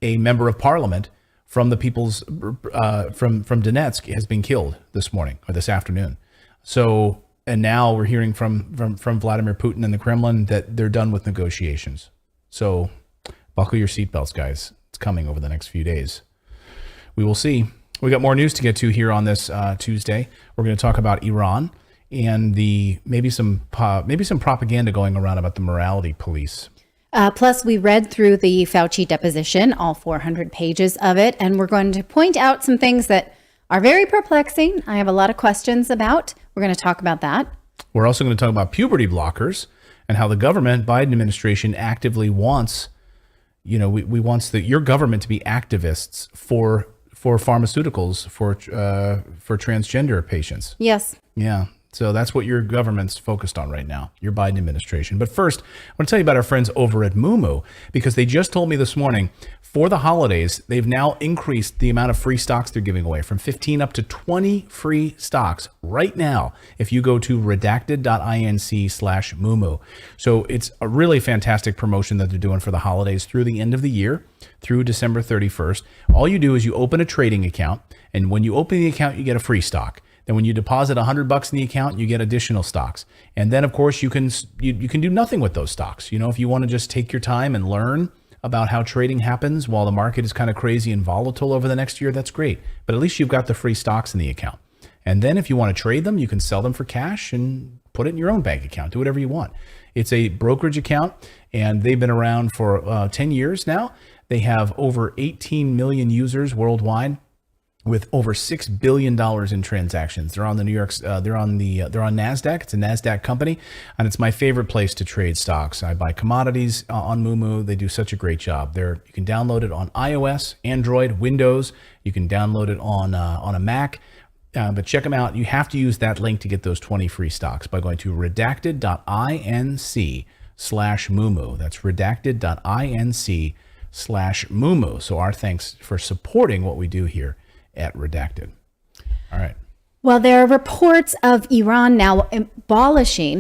a member of parliament from the people's from Donetsk has been killed this morning or this afternoon. So, and now we're hearing from Vladimir Putin and the Kremlin that they're done with negotiations. So buckle your seatbelts, guys. It's coming over the next few days. We will see. We got more news to get to here on this Tuesday. We're going to talk about Iran and maybe some propaganda going around about the morality police. Plus, we read through the Fauci deposition, all 400 pages of it, and we're going to point out some things that are very perplexing. I have a lot of questions about. We're going to talk about that. We're also going to talk about puberty blockers and how the government, Biden administration, actively wants, we wants your government to be activists for pharmaceuticals for transgender patients. Yes. Yeah. So that's what your government's focused on right now, your Biden administration. But first, I want to tell you about our friends over at Moomoo, because they just told me this morning, for the holidays, they've now increased the amount of free stocks they're giving away from 15 up to 20 free stocks right now if you go to redacted.inc/Moomoo. So it's a really fantastic promotion that they're doing for the holidays through the end of the year, through December 31st. All you do is you open a trading account, and when you open the account, you get a free stock. Then when you deposit $100 in the account, you get additional stocks. And then, of course, you can do nothing with those stocks. If you want to just take your time and learn about how trading happens while the market is kind of crazy and volatile over the next year, that's great. But at least you've got the free stocks in the account. And then if you want to trade them, you can sell them for cash and put it in your own bank account. Do whatever you want. It's a brokerage account, and they've been around for 10 years now. They have over 18 million users worldwide, with over $6 billion in transactions. They're on the they're on NASDAQ. It's a NASDAQ company, and it's my favorite place to trade stocks. I buy commodities on Moomoo. They do such a great job. You can download it on iOS, Android, Windows. You can download it on a Mac. But check them out. You have to use that link to get those 20 free stocks by going to redacted.inc/Moomoo. That's redacted.inc/Moomoo. So our thanks for supporting what we do here at Redacted. All right. Well, there are reports of Iran now abolishing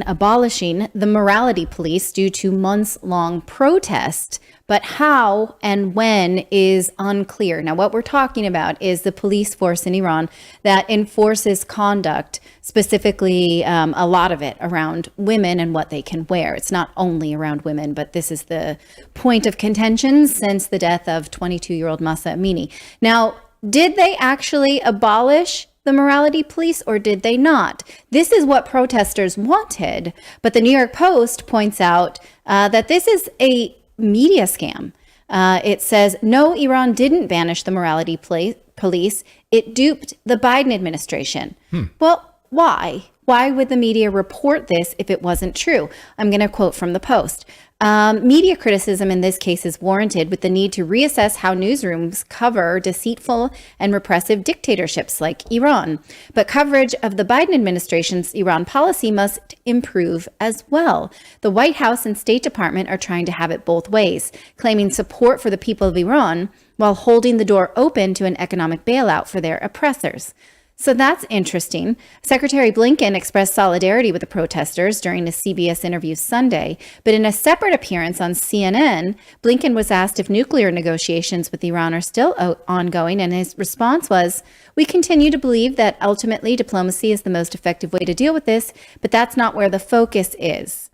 the morality police due to months-long protest, but how and when is unclear. Now, what we're talking about is the police force in Iran that enforces conduct, specifically a lot of it around women and what they can wear. It's not only around women, but this is the point of contention since the death of 22-year-old Mahsa Amini. Now, did they actually abolish the morality police or did they not? This is what protesters wanted, but the New York Post points out that this is a media scam. It says, no, Iran didn't banish the morality police. It duped the Biden administration. Well, why? Why would the media report this if it wasn't true? I'm going to quote from the Post. Media criticism in this case is warranted, with the need to reassess how newsrooms cover deceitful and repressive dictatorships like Iran. But coverage of the Biden administration's Iran policy must improve as well. The White House and State Department are trying to have it both ways, claiming support for the people of Iran while holding the door open to an economic bailout for their oppressors. So that's interesting. Secretary Blinken expressed solidarity with the protesters during a CBS interview Sunday, but in a separate appearance on CNN, Blinken was asked if nuclear negotiations with Iran are still ongoing, and his response was, "We continue to believe that ultimately diplomacy is the most effective way to deal with this, but that's not where the focus is."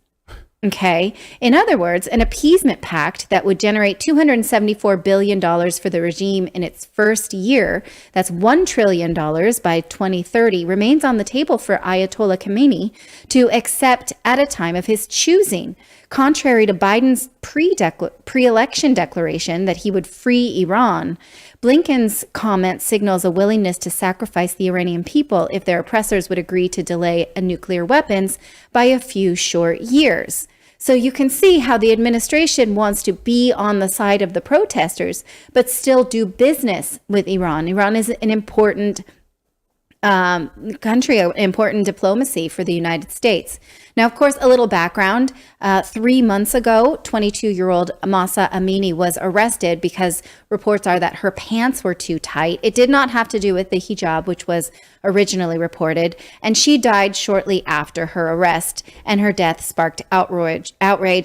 Okay. In other words, an appeasement pact that would generate $274 billion for the regime in its first year, that's $1 trillion by 2030, remains on the table for Ayatollah Khamenei to accept at a time of his choosing, contrary to Biden's pre-election declaration that he would free Iran. Blinken's comment signals a willingness to sacrifice the Iranian people if their oppressors would agree to delay nuclear weapons by a few short years. So you can see how the administration wants to be on the side of the protesters, but still do business with Iran. Iran is an important country, important diplomacy for the United States. Now, of course, a little background. 3 months ago, 22-year-old Mahsa Amini was arrested because reports are that her pants were too tight. It did not have to do with the hijab, which was originally reported, and she died shortly after her arrest, and her death sparked outrage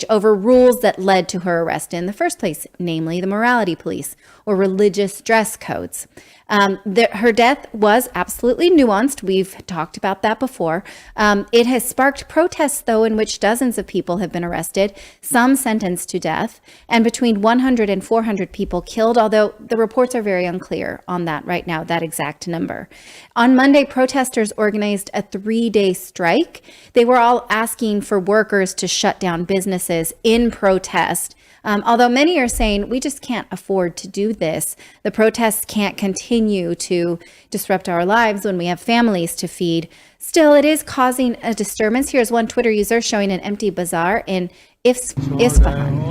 over rules that led to her arrest in the first place, namely the morality police or religious dress codes. Her death was absolutely nuanced. We've talked about that before. It has sparked protests, though, in which dozens of people have been arrested, some sentenced to death, and between 100 and 400 people killed, although the reports are very unclear on that right now, that exact number. On Monday, protesters organized a 3-day strike. They were all asking for workers to shut down businesses in protest. Although many are saying we just can't afford to do this. The protests can't continue to disrupt our lives when we have families to feed. Still, it is causing a disturbance. Here's one Twitter user showing an empty bazaar in Isfahan.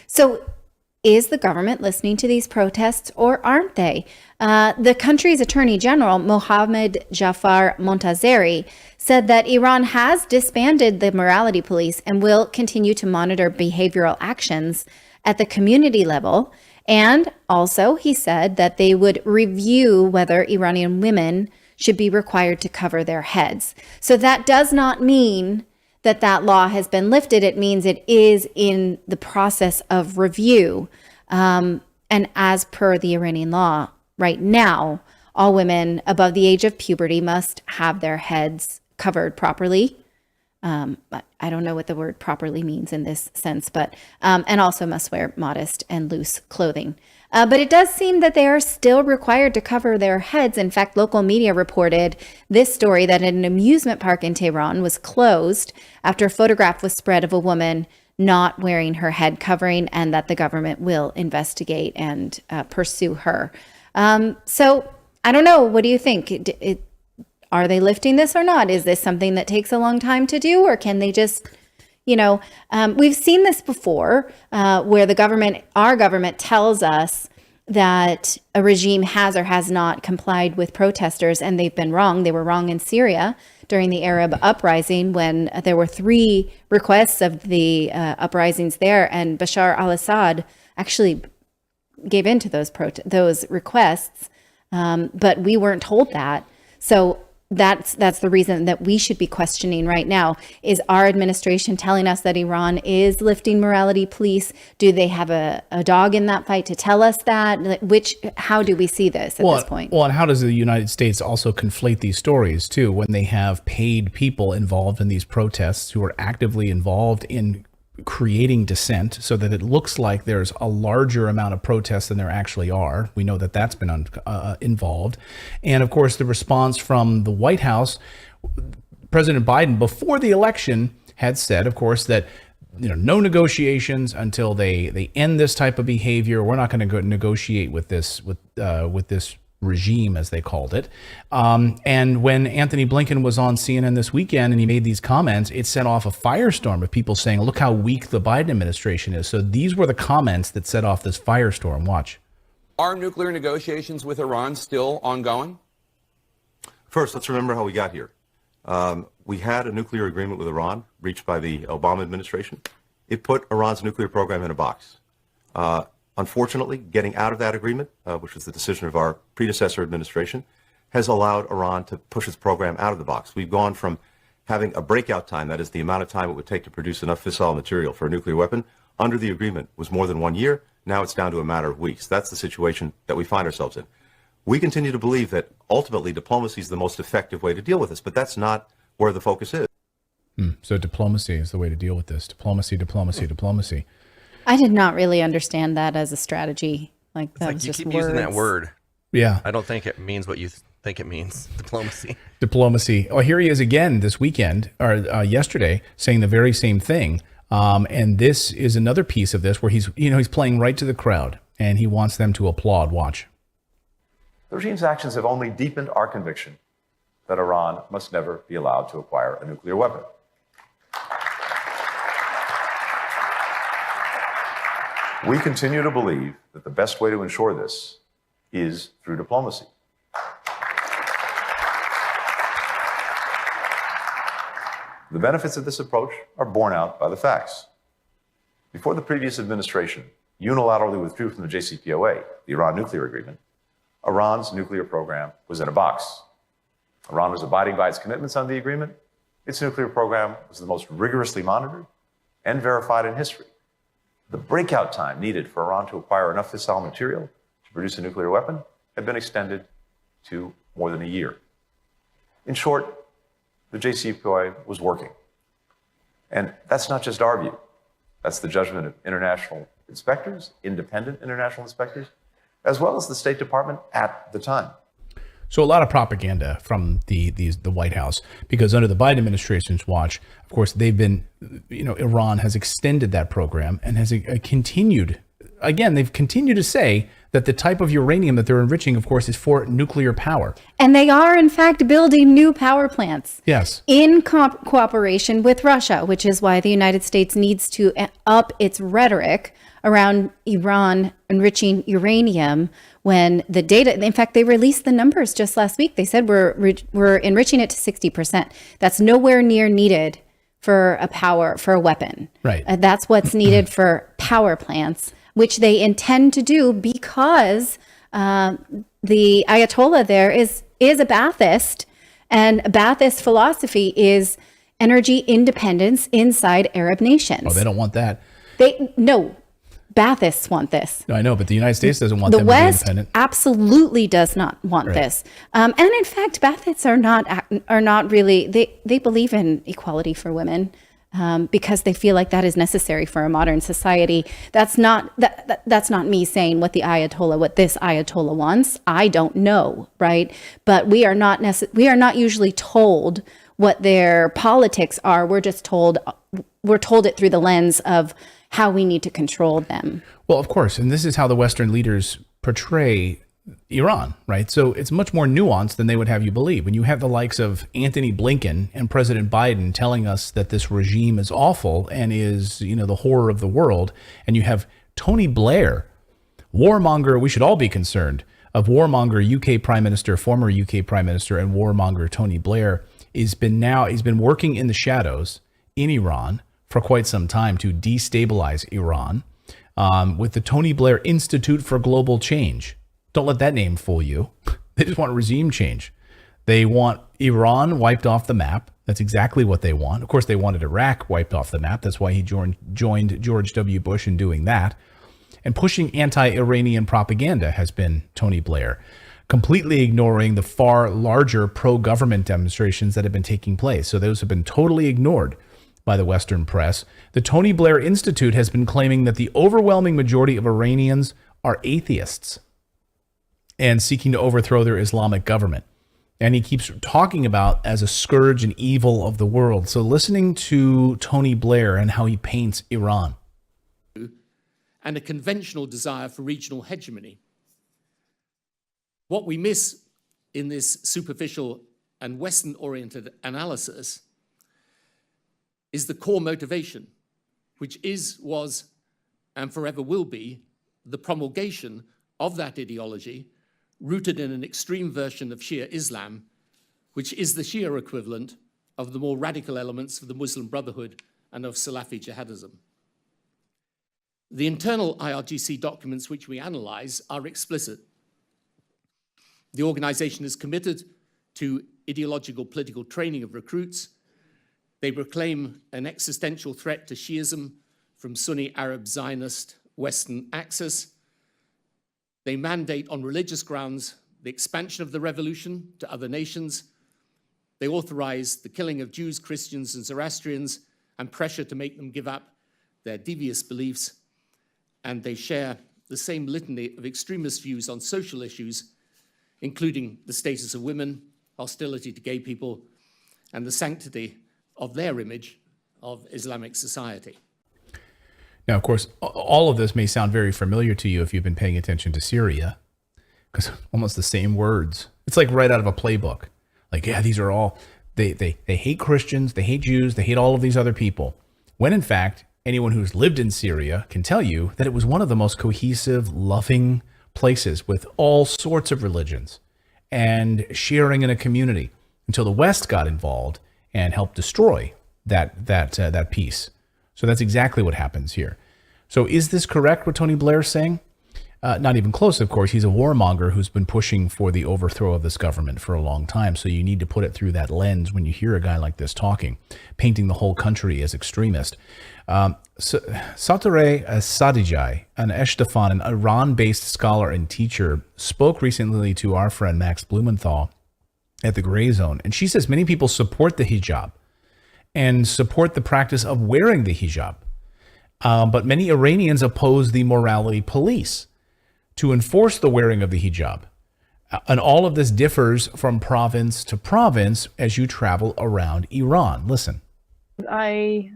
So, is the government listening to these protests or aren't they? The country's attorney general, Mohammad Jafar Montazeri, said that Iran has disbanded the morality police and will continue to monitor behavioral actions at the community level. And also, he said that they would review whether Iranian women should be required to cover their heads. So that does not mean that law has been lifted. It means it is in the process of review. And as per the Iranian law right now, all women above the age of puberty must have their heads covered properly. But I don't know what the word properly means in this sense, but and also must wear modest and loose clothing. But it does seem that they are still required to cover their heads. In fact, local media reported this story that an amusement park in Tehran was closed after a photograph was spread of a woman not wearing her head covering, and that the government will investigate and pursue her. So I don't know. What do you think? Are they lifting this or not? Is this something that takes a long time to do, or can they just, we've seen this before where our government tells us that a regime has or has not complied with protesters, and they've been wrong. They were wrong in Syria during the Arab uprising when there were 3 requests of the uprisings there, and Bashar al-Assad actually gave in to those requests, but we weren't told that. So that's the reason that we should be questioning right now. Is our administration telling us that Iran is lifting morality police? Do they have a dog in that fight to tell us that? How do we see this at this point? Well, and how does the United States also conflate these stories too, when they have paid people involved in these protests who are actively involved in creating dissent so that it looks like there's a larger amount of protests than there actually are. We know that that's been involved. And of course, the response from the White House, President Biden, before the election, had said, of course, that no negotiations until they end this type of behavior. We're not going to go negotiate with this regime, as they called it. And when Anthony Blinken was on CNN this weekend and he made these comments, it set off a firestorm of people saying, look how weak the Biden administration is. So these were the comments that set off this firestorm. Watch. Are nuclear negotiations with Iran still ongoing? First, let's remember how we got here. We had a nuclear agreement with Iran reached by the Obama administration. It put Iran's nuclear program in a box. Unfortunately, getting out of that agreement, which was the decision of our predecessor administration, has allowed Iran to push its program out of the box. We've gone from having a breakout time, that is the amount of time it would take to produce enough fissile material for a nuclear weapon, under the agreement was more than 1 year. Now it's down to a matter of weeks. That's the situation that we find ourselves in. We continue to believe that ultimately diplomacy is the most effective way to deal with this, but that's not where the focus is. So diplomacy is the way to deal with this. Diplomacy, diplomacy, diplomacy. I did not really understand that as a strategy. Like that was you just keep words. using that word. Yeah. I don't think it means what you think it means. Diplomacy. Diplomacy. Oh, here he is again this weekend, or yesterday, saying the very same thing. And this is another piece of this where he's playing right to the crowd and he wants them to applaud. Watch. The regime's actions have only deepened our conviction that Iran must never be allowed to acquire a nuclear weapon. We continue to believe that the best way to ensure this is through diplomacy. The benefits of this approach are borne out by the facts. Before the previous administration unilaterally withdrew from the JCPOA, the Iran nuclear agreement, Iran's nuclear program was in a box. Iran was abiding by its commitments under the agreement. Its nuclear program was the most rigorously monitored and verified in history. The breakout time needed for Iran to acquire enough fissile material to produce a nuclear weapon had been extended to more than a year. In short, the JCPOA was working. And that's not just our view. That's the judgment of international inspectors, independent international inspectors, as well as the State Department at the time. So a lot of propaganda from the White House, because under the Biden administration's watch, of course, they've been, Iran has extended that program and has continued. Again, they've continued to say that the type of uranium that they're enriching, of course, is for nuclear power. And they are, in fact, building new power plants. Yes. In cooperation with Russia, which is why the United States needs to up its rhetoric around Iran enriching uranium when the data, in fact, they released the numbers just last week. They said we're enriching it to 60%. That's nowhere near needed for a weapon. Right. That's what's needed for power plants, which they intend to do because the Ayatollah there is a Ba'athist, and Ba'athist philosophy is energy independence inside Arab nations. Oh, they don't want that. No. Baathists want this. No, I know, but the United States doesn't want the them West to be independent. Absolutely does not want this. And in fact, Baathists are not really, they believe in equality for women because they feel like that is necessary for a modern society. That's not me saying what this Ayatollah wants. I don't know, right? But we are not usually told what their politics are. We're told it through the lens of how we need to control them. Well, of course, and this is how the Western leaders portray Iran, right? So it's much more nuanced than they would have you believe. When you have the likes of Anthony Blinken and President Biden telling us that this regime is awful and is, the horror of the world, and you have Tony Blair, warmonger, we should all be concerned, of warmonger UK Prime Minister, former UK Prime Minister, and warmonger Tony Blair, he's been working in the shadows in Iran for quite some time to destabilize Iran with the Tony Blair Institute for Global Change. Don't let that name fool you. They just want regime change. They want Iran wiped off the map. That's exactly what they want. Of course, they wanted Iraq wiped off the map. That's why he joined George W. Bush in doing that. And pushing anti-Iranian propaganda has been Tony Blair, completely ignoring the far larger pro-government demonstrations that have been taking place. So those have been totally ignored by the Western press. The Tony Blair Institute has been claiming that the overwhelming majority of Iranians are atheists and seeking to overthrow their Islamic government. And he keeps talking about as a scourge and evil of the world. So listening to Tony Blair and how he paints Iran. And a conventional desire for regional hegemony. What we miss in this superficial and Western-oriented analysis is the core motivation, which is, was, and forever will be the promulgation of that ideology rooted in an extreme version of Shia Islam, which is the Shia equivalent of the more radical elements of the Muslim Brotherhood and of Salafi jihadism. The internal IRGC documents which we analyze are explicit. The organization is committed to ideological political training of recruits. They proclaim an existential threat to Shiism from Sunni Arab Zionist Western axis. They mandate on religious grounds the expansion of the revolution to other nations. They authorize the killing of Jews, Christians, and Zoroastrians and pressure to make them give up their devious beliefs. And they share the same litany of extremist views on social issues, including the status of women, hostility to gay people, and the sanctity of their image of Islamic society. Now, of course, all of this may sound very familiar to you if you've been paying attention to Syria, because almost the same words. It's like right out of a playbook. Like, yeah, these are all, they hate Christians, they hate Jews, they hate all of these other people. When in fact, anyone who's lived in Syria can tell you that it was one of the most cohesive, loving places with all sorts of religions and sharing in a community until the West got involved and helped destroy that peace. So that's exactly what happens here. So is this correct, what Tony Blair's saying? Not even close, of course. He's a warmonger who's been pushing for the overthrow of this government for a long time. So you need to put it through that lens when you hear a guy like this talking, painting the whole country as extremist. Satoreh Sadijai, an Eshtefan, an Iran-based scholar and teacher, spoke recently to our friend Max Blumenthal at the Gray Zone. And she says many people support the hijab and support the practice of wearing the hijab. But many Iranians oppose the morality police to enforce the wearing of the hijab. And all of this differs from province to province as you travel around Iran. Listen. I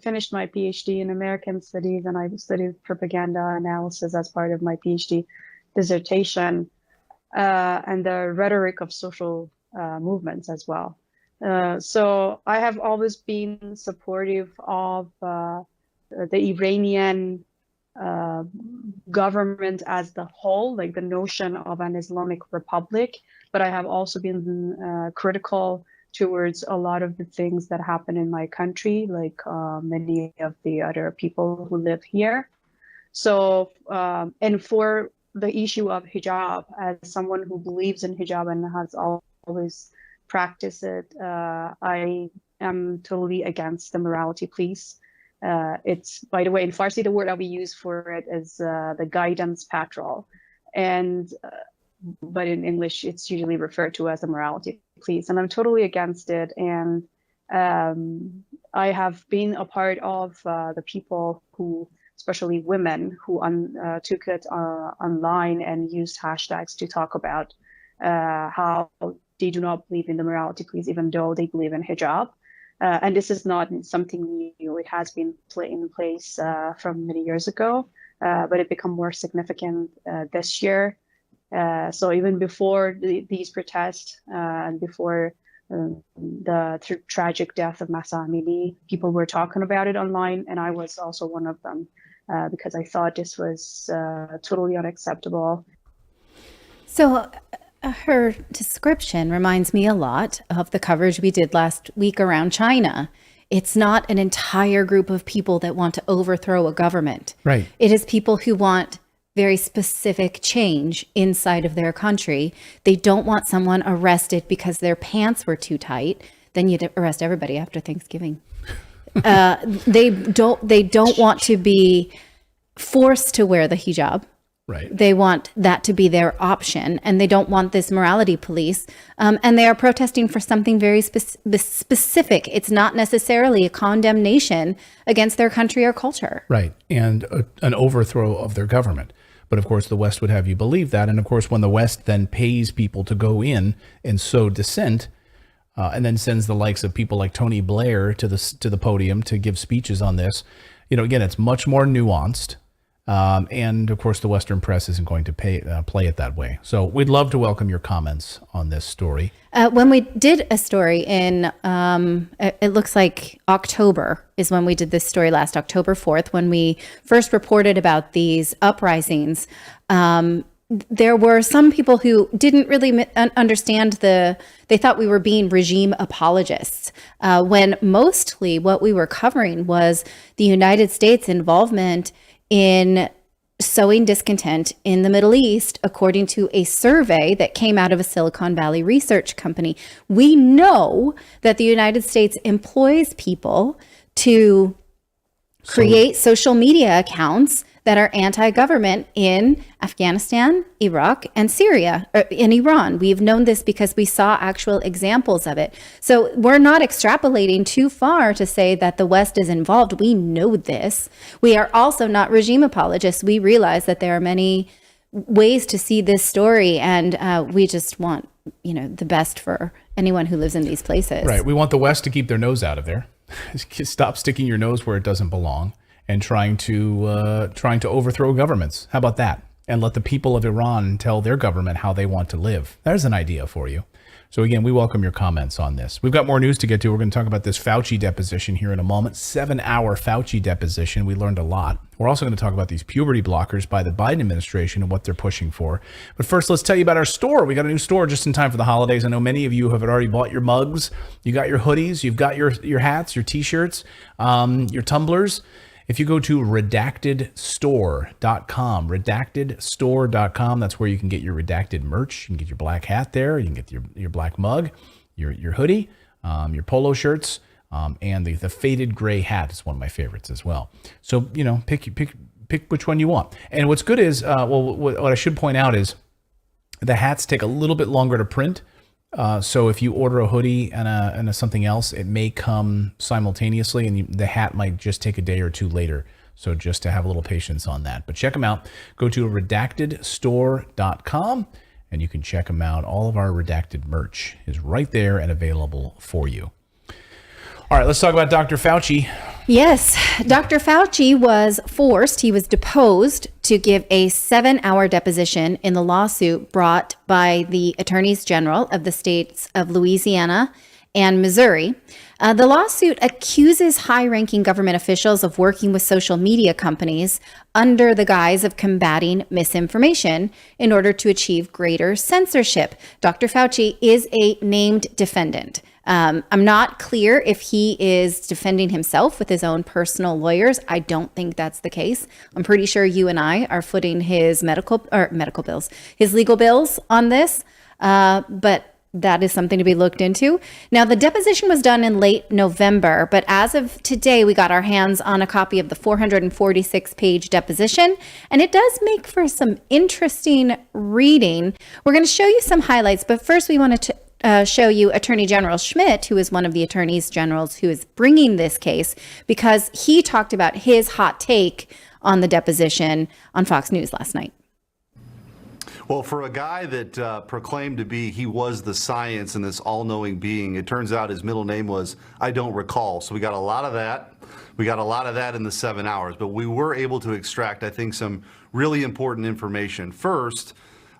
finished my PhD in American Studies, and I studied propaganda analysis as part of my PhD dissertation, and the rhetoric of social movements as well. So I have always been supportive of the Iranian government as the whole, like the notion of an Islamic republic, but I have also been critical towards a lot of the things that happen in my country, like many of the other people who live here. So, and for the issue of hijab, as someone who believes in hijab and has always practiced it, I am totally against the morality police. It's, by the way, in Farsi, the word that we use for it is the guidance patrol. And, but in English, it's usually referred to as the morality police. And I'm totally against it. And I have been a part of the people who, especially women, who took it online and used hashtags to talk about how they do not believe in the morality police, even though they believe in hijab. And this is not something new. It has been in place from many years ago, but it became more significant this year. So even before these protests and before the tragic death of Mahsa Amini, people were talking about it online, and I was also one of them because I thought this was totally unacceptable. So her description reminds me a lot of the coverage we did last week around China. It's not an entire group of people that want to overthrow a government. Right. It is people who want very specific change inside of their country. They don't want someone arrested because their pants were too tight. Then you'd arrest everybody after Thanksgiving. They don't want to be forced to wear the hijab. Right. They want that to be their option, and they don't want this morality police. And they are protesting for something very specific. It's not necessarily a condemnation against their country or culture. Right. And an overthrow of their government. But of course, the West would have you believe that. And of course, when the West then pays people to go in and sow dissent, and then sends the likes of people like Tony Blair to the podium to give speeches on this, again, it's much more nuanced. And of course, the Western press isn't going to play it that way. So we'd love to welcome your comments on this story. When we did a story in, it looks like October is when we did this story last October 4th, when we first reported about these uprisings. There were some people who didn't really understand they thought we were being regime apologists, when mostly what we were covering was the United States involvement in sowing discontent in the Middle East, according to a survey that came out of a Silicon Valley research company. We know that the United States employs people to create social media accounts that are anti-government in Afghanistan, Iraq, and Syria, or in Iran. We've known this because we saw actual examples of it. So we're not extrapolating too far to say that the West is involved. We know this. We are also not regime apologists. We realize that there are many ways to see this story, and we just want, the best for anyone who lives in these places. Right. We want the West to keep their nose out of there. Stop sticking your nose where it doesn't belong, and trying to overthrow governments. How about that? And let the people of Iran tell their government how they want to live. There's an idea for you. So again, we welcome your comments on this. We've got more news to get to. We're going to talk about this Fauci deposition here in a moment. 7-hour Fauci deposition. We learned a lot. We're also going to talk about these puberty blockers by the Biden administration and what they're pushing for. But first, let's tell you about our store. We got a new store just in time for the holidays. I know many of you have already bought your mugs. You got your hoodies. You've got your hats, your T-shirts, your tumblers. If you go to redactedstore.com, redactedstore.com, that's where you can get your redacted merch. You can get your black hat there. You can get your black mug, your hoodie, your polo shirts, and the faded gray hat is one of my favorites as well. So, pick which one you want. And what's good is, what I should point out is the hats take a little bit longer to print. So if you order a hoodie and a something else, it may come simultaneously, and the hat might just take a day or two later. So just to have a little patience on that. But check them out. Go to redactedstore.com, and you can check them out. All of our redacted merch is right there and available for you. All right, let's talk about Dr. Fauci. Yes, Dr. Fauci was he was deposed to give a 7-hour deposition in the lawsuit brought by the attorneys general of the states of Louisiana and Missouri. The lawsuit accuses high-ranking government officials of working with social media companies under the guise of combating misinformation in order to achieve greater censorship. Dr. Fauci is a named defendant. I'm not clear if he is defending himself with his own personal lawyers. I don't think that's the case. I'm pretty sure you and I are footing his his legal bills on this. But that is something to be looked into. Now, the deposition was done in late November, but as of today, we got our hands on a copy of the 446-page deposition, and it does make for some interesting reading. We're going to show you some highlights, but first we wanted to show you Attorney General Schmidt, who is one of the attorneys generals who is bringing this case, because he talked about his hot take on the deposition on Fox News last night. Well, for a guy that proclaimed to be he was the science and this all-knowing being, it turns out his middle name was I don't recall. So we got a lot of that. We got a lot of that in the 7 hours, but we were able to extract, I think, some really important information. First,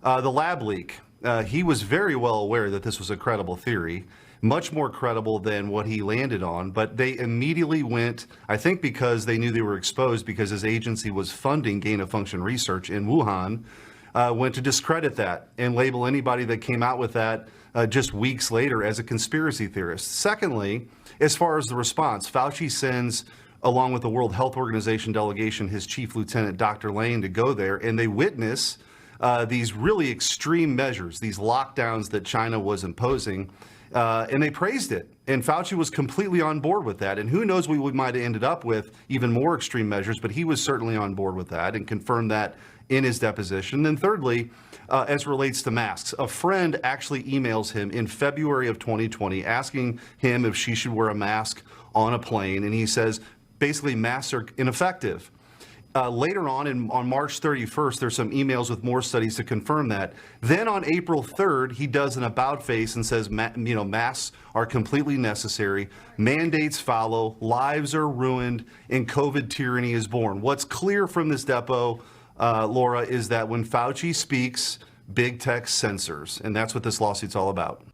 the lab leak. He was very well aware that this was a credible theory, much more credible than what he landed on, but they immediately went, I think because they knew they were exposed because his agency was funding gain-of-function research in Wuhan, went to discredit that and label anybody that came out with that just weeks later as a conspiracy theorist. Secondly, as far as the response, Fauci sends, along with the World Health Organization delegation, his chief lieutenant, Dr. Lane, to go there, and they witness these really extreme measures, these lockdowns that China was imposing, and they praised it. And Fauci was completely on board with that. And who knows what we might have ended up with even more extreme measures, but he was certainly on board with that and confirmed that in his deposition. And then thirdly, as relates to masks, a friend actually emails him in February of 2020 asking him if she should wear a mask on a plane. And he says, basically, masks are ineffective. Later on March 31st, there's some emails with more studies to confirm that. Then on April 3rd, he does an about face and says, masks are completely necessary. Mandates follow. Lives are ruined, and COVID tyranny is born. What's clear from this depo, Laura, is that when Fauci speaks, big tech censors, and that's what this lawsuit's all about.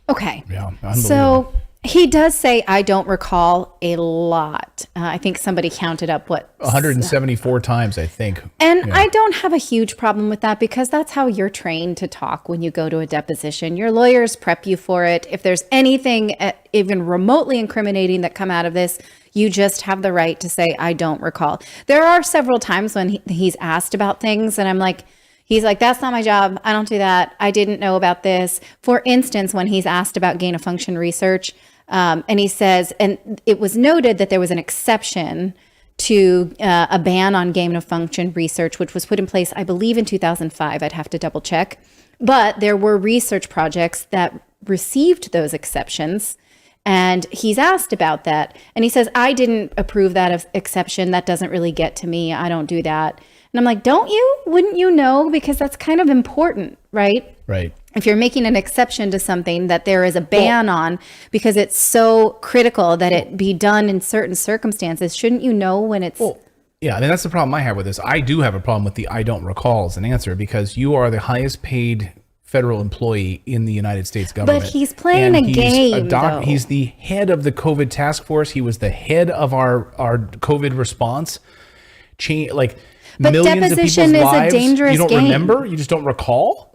Okay. Yeah. So he does say, I don't recall, a lot. I think somebody counted up 174 times, I think. And yeah. I don't have a huge problem with that because that's how you're trained to talk when you go to a deposition. Your lawyers prep you for it. If there's anything even remotely incriminating that come out of this, you just have the right to say, I don't recall. There are several times when he's asked about things and I'm like, he's like, that's not my job. I don't do that. I didn't know about this. For instance, when he's asked about gain of function research, and he says, and it was noted that there was an exception to a ban on gain of function research, which was put in place, I believe, in 2005. I'd have to double check. But there were research projects that received those exceptions. And he's asked about that. And he says, I didn't approve that exception. That doesn't really get to me. I don't do that. And I'm like, don't you? Wouldn't you know? Because that's kind of important, right? Right. If you're making an exception to something that there is a ban on because it's so critical that it be done in certain circumstances, shouldn't you know when it's... Yeah, I mean, that's the problem I have with this. I do have a problem with the I don't recall as an answer because you are the highest paid federal employee in the United States government. But he's playing a game, though. He's the head of the COVID task force. He was the head of our COVID response. But millions deposition of people's is lives, a dangerous you don't game. remember? You just don't recall?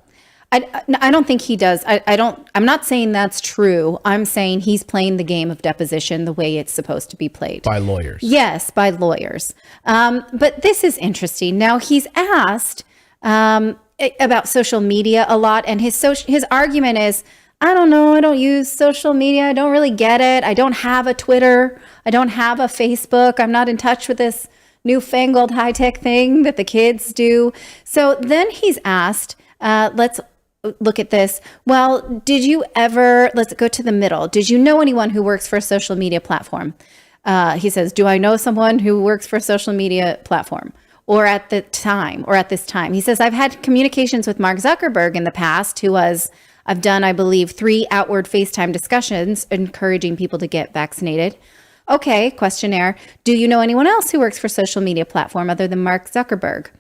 I don't think he does. I'm not saying that's true. I'm saying he's playing the game of deposition the way it's supposed to be played. By lawyers. Yes, by lawyers. But this is interesting. Now, he's asked about social media a lot, and his argument is, I don't know, I don't use social media, I don't really get it, I don't have a Twitter, I don't have a Facebook, I'm not in touch with this newfangled high-tech thing that the kids do. So then he's asked, let's look at this. Well, did you ever, let's go to the middle. Did you know anyone who works for a social media platform? He says, do I know someone who works for a social media platform? Or at this time. He says, I've had communications with Mark Zuckerberg in the past, I've done, I believe, 3 outward FaceTime discussions encouraging people to get vaccinated. Okay, questionnaire. Do you know anyone else who works for a social media platform other than Mark Zuckerberg?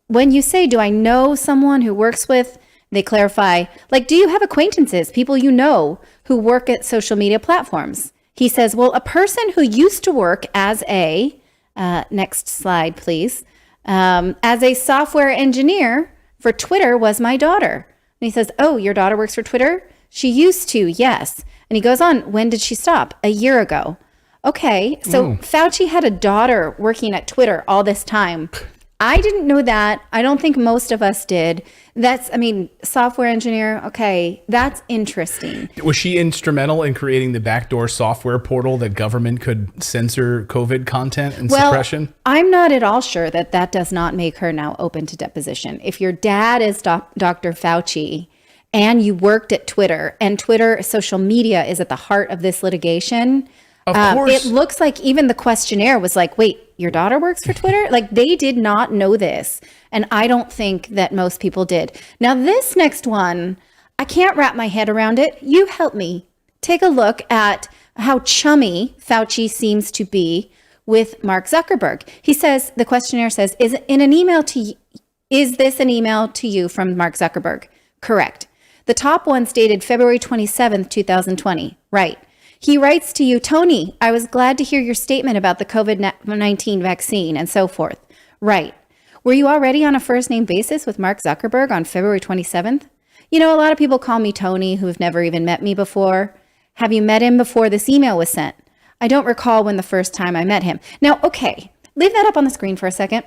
When you say, do I know someone who works with, they clarify, like, do you have acquaintances, people you know who work at social media platforms? He says, well, a person who used to work as next slide, please, as a software engineer for Twitter was my daughter. And he says, oh, your daughter works for Twitter? She used to, yes. And he goes on, when did she stop? A year ago. Okay, so Fauci had a daughter working at Twitter all this time. I didn't know that. I don't think most of us did. Software engineer, okay, that's interesting. Was she instrumental in creating the backdoor software portal that government could censor COVID content and suppression? I'm not at all sure that does not make her now open to deposition. If your dad is Dr. Fauci and you worked at Twitter, and Twitter social media is at the heart of this litigation, of course. It looks like even the questionnaire was like, wait, your daughter works for Twitter? Like, they did not know this. And I don't think that most people did. Now, this next one, I can't wrap my head around it. You help me. Take a look at how chummy Fauci seems to be with Mark Zuckerberg. He says, the questionnaire says, is this an email to you from Mark Zuckerberg? Correct. The top one's dated February 27th, 2020. Right. He writes to you, Tony, I was glad to hear your statement about the COVID-19 vaccine and so forth. Right. Were you already on a first name basis with Mark Zuckerberg on February 27th? You know, a lot of people call me Tony who have never even met me before. Have you met him before this email was sent? I don't recall when the first time I met him. Now, okay, leave that up on the screen for a second.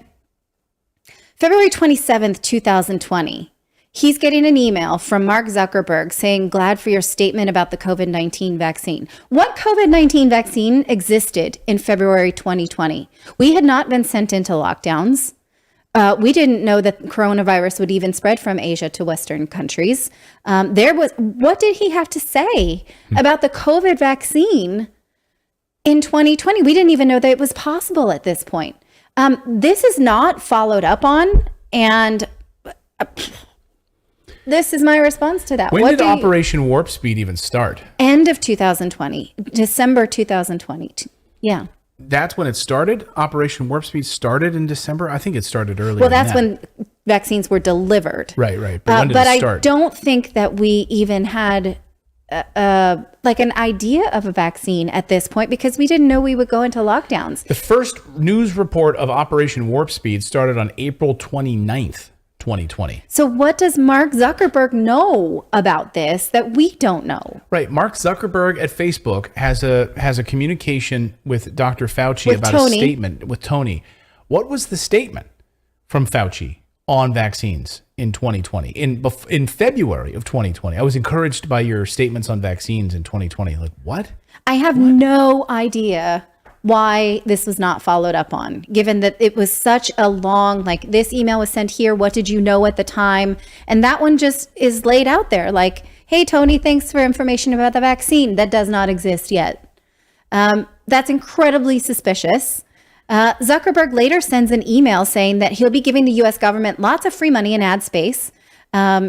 February 27th, 2020. He's getting an email from Mark Zuckerberg saying, glad for your statement about the COVID-19 vaccine. What COVID-19 vaccine existed in February 2020? We had not been sent into lockdowns. We didn't know that coronavirus would even spread from Asia to Western countries. What did he have to say about the COVID vaccine In 2020, we didn't even know that it was possible at this point. This is not followed up on, and this is my response to that. When did Operation Warp Speed even start? End of 2020, December 2020. Yeah. That's when it started? Operation Warp Speed started in December? I think it started earlier. Well, that's when vaccines were delivered. Right. But when did it start? I don't think that we even had like an idea of a vaccine at this point because we didn't know we would go into lockdowns. The first news report of Operation Warp Speed started on April 29th, 2020. So what does Mark Zuckerberg know about this that we don't know? Right. Mark Zuckerberg at Facebook has a communication with Dr. Fauci about a statement with Tony. What was the statement from Fauci on vaccines in 2020? In February of 2020. I was encouraged by your statements on vaccines in 2020. Like, what? I have no idea why this was not followed up on, given that it was such a long, like, this email was sent here. What did you know at the time? And that one just is laid out there like, hey, Tony, thanks for information about the vaccine. That does not exist yet. That's incredibly suspicious. Zuckerberg later sends an email saying that he'll be giving the U.S. government lots of free money in ad space.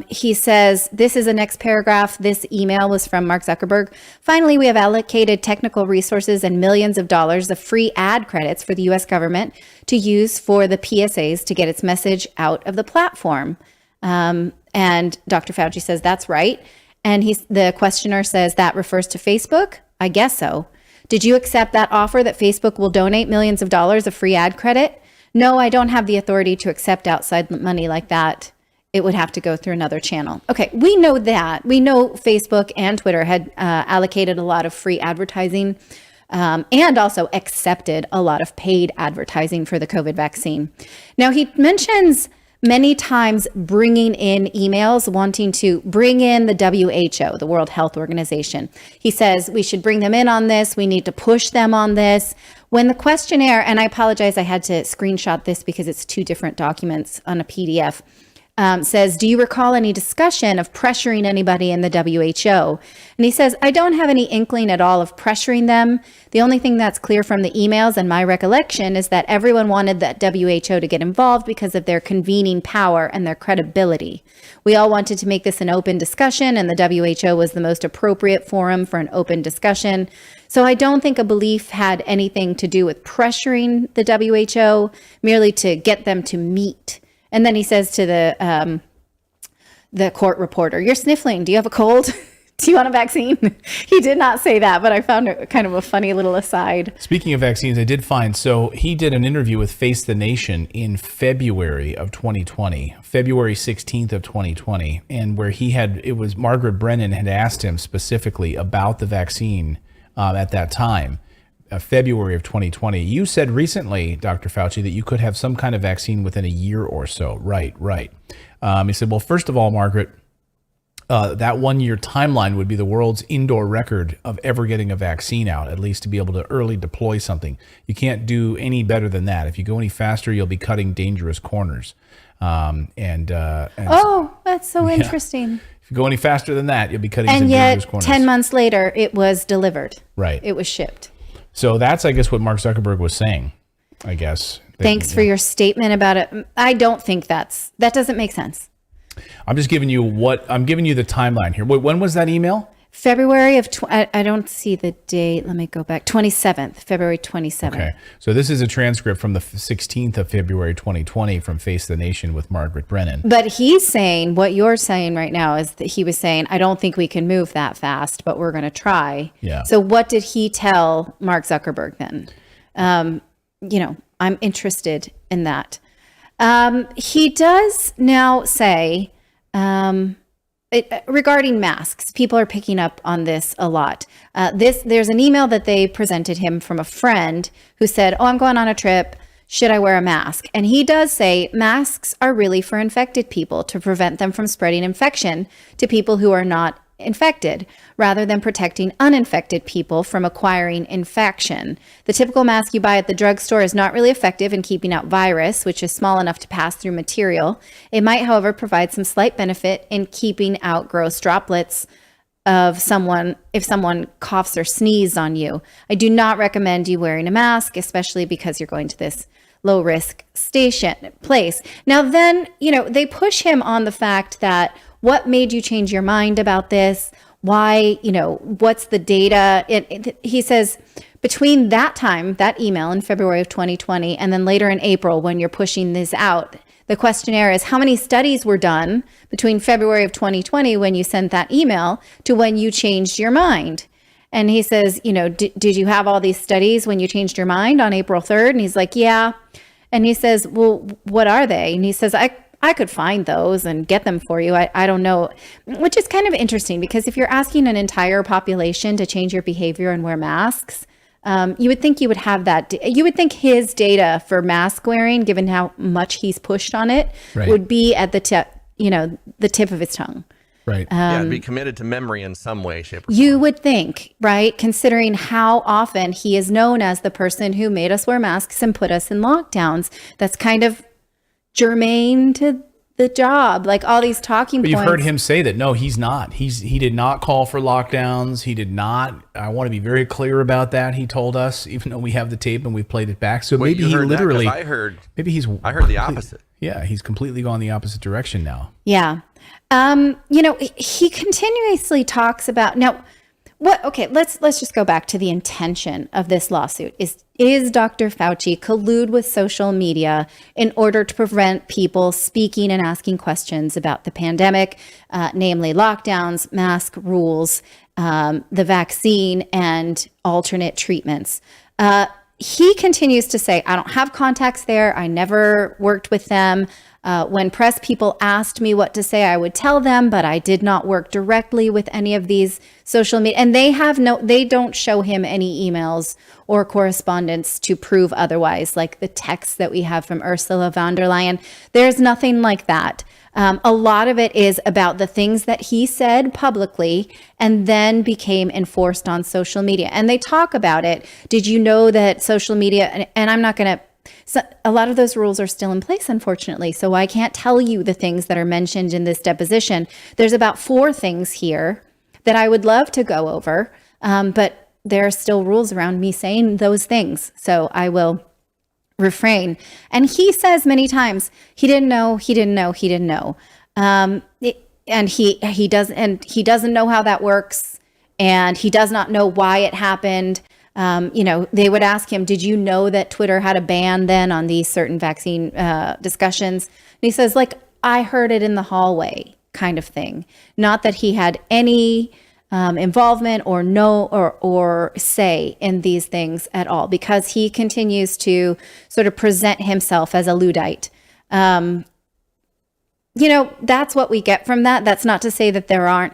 He says, this is the next paragraph. This email was from Mark Zuckerberg. Finally, we have allocated technical resources and millions of dollars of free ad credits for the U.S. government to use for the PSAs to get its message out of the platform. And Dr. Fauci says, that's right. And the questioner says, that refers to Facebook? I guess so. Did you accept that offer that Facebook will donate millions of dollars of free ad credit? No, I don't have the authority to accept outside money like that. It would have to go through another channel. Okay, we know that. We know Facebook and Twitter had allocated a lot of free advertising and also accepted a lot of paid advertising for the COVID vaccine. Now, he mentions many times bringing in emails, wanting to bring in the WHO, the World Health Organization. He says we should bring them in on this. We need to push them on this. When the questionnaire, and I apologize, I had to screenshot this because it's two different documents on a PDF, says, do you recall any discussion of pressuring anybody in the WHO? And he says, I don't have any inkling at all of pressuring them. The only thing that's clear from the emails and my recollection is that everyone wanted that WHO to get involved because of their convening power and their credibility. We all wanted to make this an open discussion, and the WHO was the most appropriate forum for an open discussion. So I don't think a belief had anything to do with pressuring the WHO, merely to get them to meet. And then he says to the court reporter, you're sniffling. Do you have a cold? Do you want a vaccine? He did not say that, but I found it kind of a funny little aside. Speaking of vaccines, I did find, so he did an interview with Face the Nation in February of 2020, February 16th of 2020, and where it was Margaret Brennan had asked him specifically about the vaccine at that time. February of 2020. You said recently, Dr. Fauci, that you could have some kind of vaccine within a year or so. Right. He said, well, first of all, Margaret, that 1 year timeline would be the world's indoor record of ever getting a vaccine out, at least to be able to early deploy something. You can't do any better than that. If you go any faster, you'll be cutting dangerous corners. Oh, that's so interesting. If you go any faster than that, you'll be cutting some dangerous corners. And yet 10 months later, it was delivered. Right. It was shipped. So that's, I guess, what Mark Zuckerberg was saying, I guess. Thanks for your statement about it. I don't think that doesn't make sense. I'm just giving you the timeline here. When was that email? February of, I don't see the date. Let me go back. 27th, February 27th. Okay. So this is a transcript from the 16th of February, 2020 from Face the Nation with Margaret Brennan. But he's saying, what you're saying right now is that he was saying, I don't think we can move that fast, but we're going to try. Yeah. So what did he tell Mark Zuckerberg then? I'm interested in that. He does now say, regarding masks, people are picking up on this a lot. There's an email that they presented him from a friend who said, I'm going on a trip. Should I wear a mask? And he does say masks are really for infected people to prevent them from spreading infection to people who are not infected, rather than protecting uninfected people from acquiring infection. The typical mask you buy at the drugstore is not really effective in keeping out virus, which is small enough to pass through material. It might, however, provide some slight benefit in keeping out gross droplets of someone if someone coughs or sneezes on you. I do not recommend you wearing a mask, especially because you're going to this low risk place. Now then, they push him on the fact that what made you change your mind about this? Why, what's the data? He says between that time, that email in February of 2020, and then later in April when you're pushing this out, the questionnaire is how many studies were done between February of 2020 when you sent that email to when you changed your mind? And he says, did you have all these studies when you changed your mind on April 3rd? And he's like, yeah. And he says, well, what are they? And he says, I could find those and get them for you. I don't know, which is kind of interesting because if you're asking an entire population to change your behavior and wear masks, you would think you would have that. You would think his data for mask wearing, given how much he's pushed on it, would be at the tip, the tip of his tongue. Right. Yeah, be committed to memory in some way, shape, or form. You would think, right? Considering how often he is known as the person who made us wear masks and put us in lockdowns. That's kind of germane to the job, like all these talking points. But you've heard him say that no, he's not. He did not call for lockdowns. He did not. I want to be very clear about that. He told us, even though we have the tape and we played it back. So maybe he literally. I heard the opposite. Yeah, he's completely gone the opposite direction now. Yeah, he continuously talks about now. What? Okay, let's just go back to the intention of this lawsuit. Is Dr. Fauci collude with social media in order to prevent people speaking and asking questions about the pandemic, namely lockdowns, mask rules, the vaccine, and alternate treatments? He continues to say, I don't have contacts there. I never worked with them. When press people asked me what to say, I would tell them, but I did not work directly with any of these social media. And they don't show him any emails or correspondence to prove otherwise, like the text that we have from Ursula von der Leyen. There's nothing like that. A lot of it is about the things that he said publicly and then became enforced on social media. And they talk about it. Did you know that social media, and I'm not going to, so a lot of those rules are still in place, unfortunately. So I can't tell you the things that are mentioned in this deposition. There's about 4 things here that I would love to go over, but there are still rules around me saying those things. So I will refrain. And he says many times, he didn't know. And he doesn't know how that works. And he does not know why it happened. They would ask him, did you know that Twitter had a ban then on these certain vaccine discussions? And he says, I heard it in the hallway kind of thing. Not that he had any involvement or say in these things at all, because he continues to sort of present himself as a Luddite. That's what we get from that. That's not to say that there aren't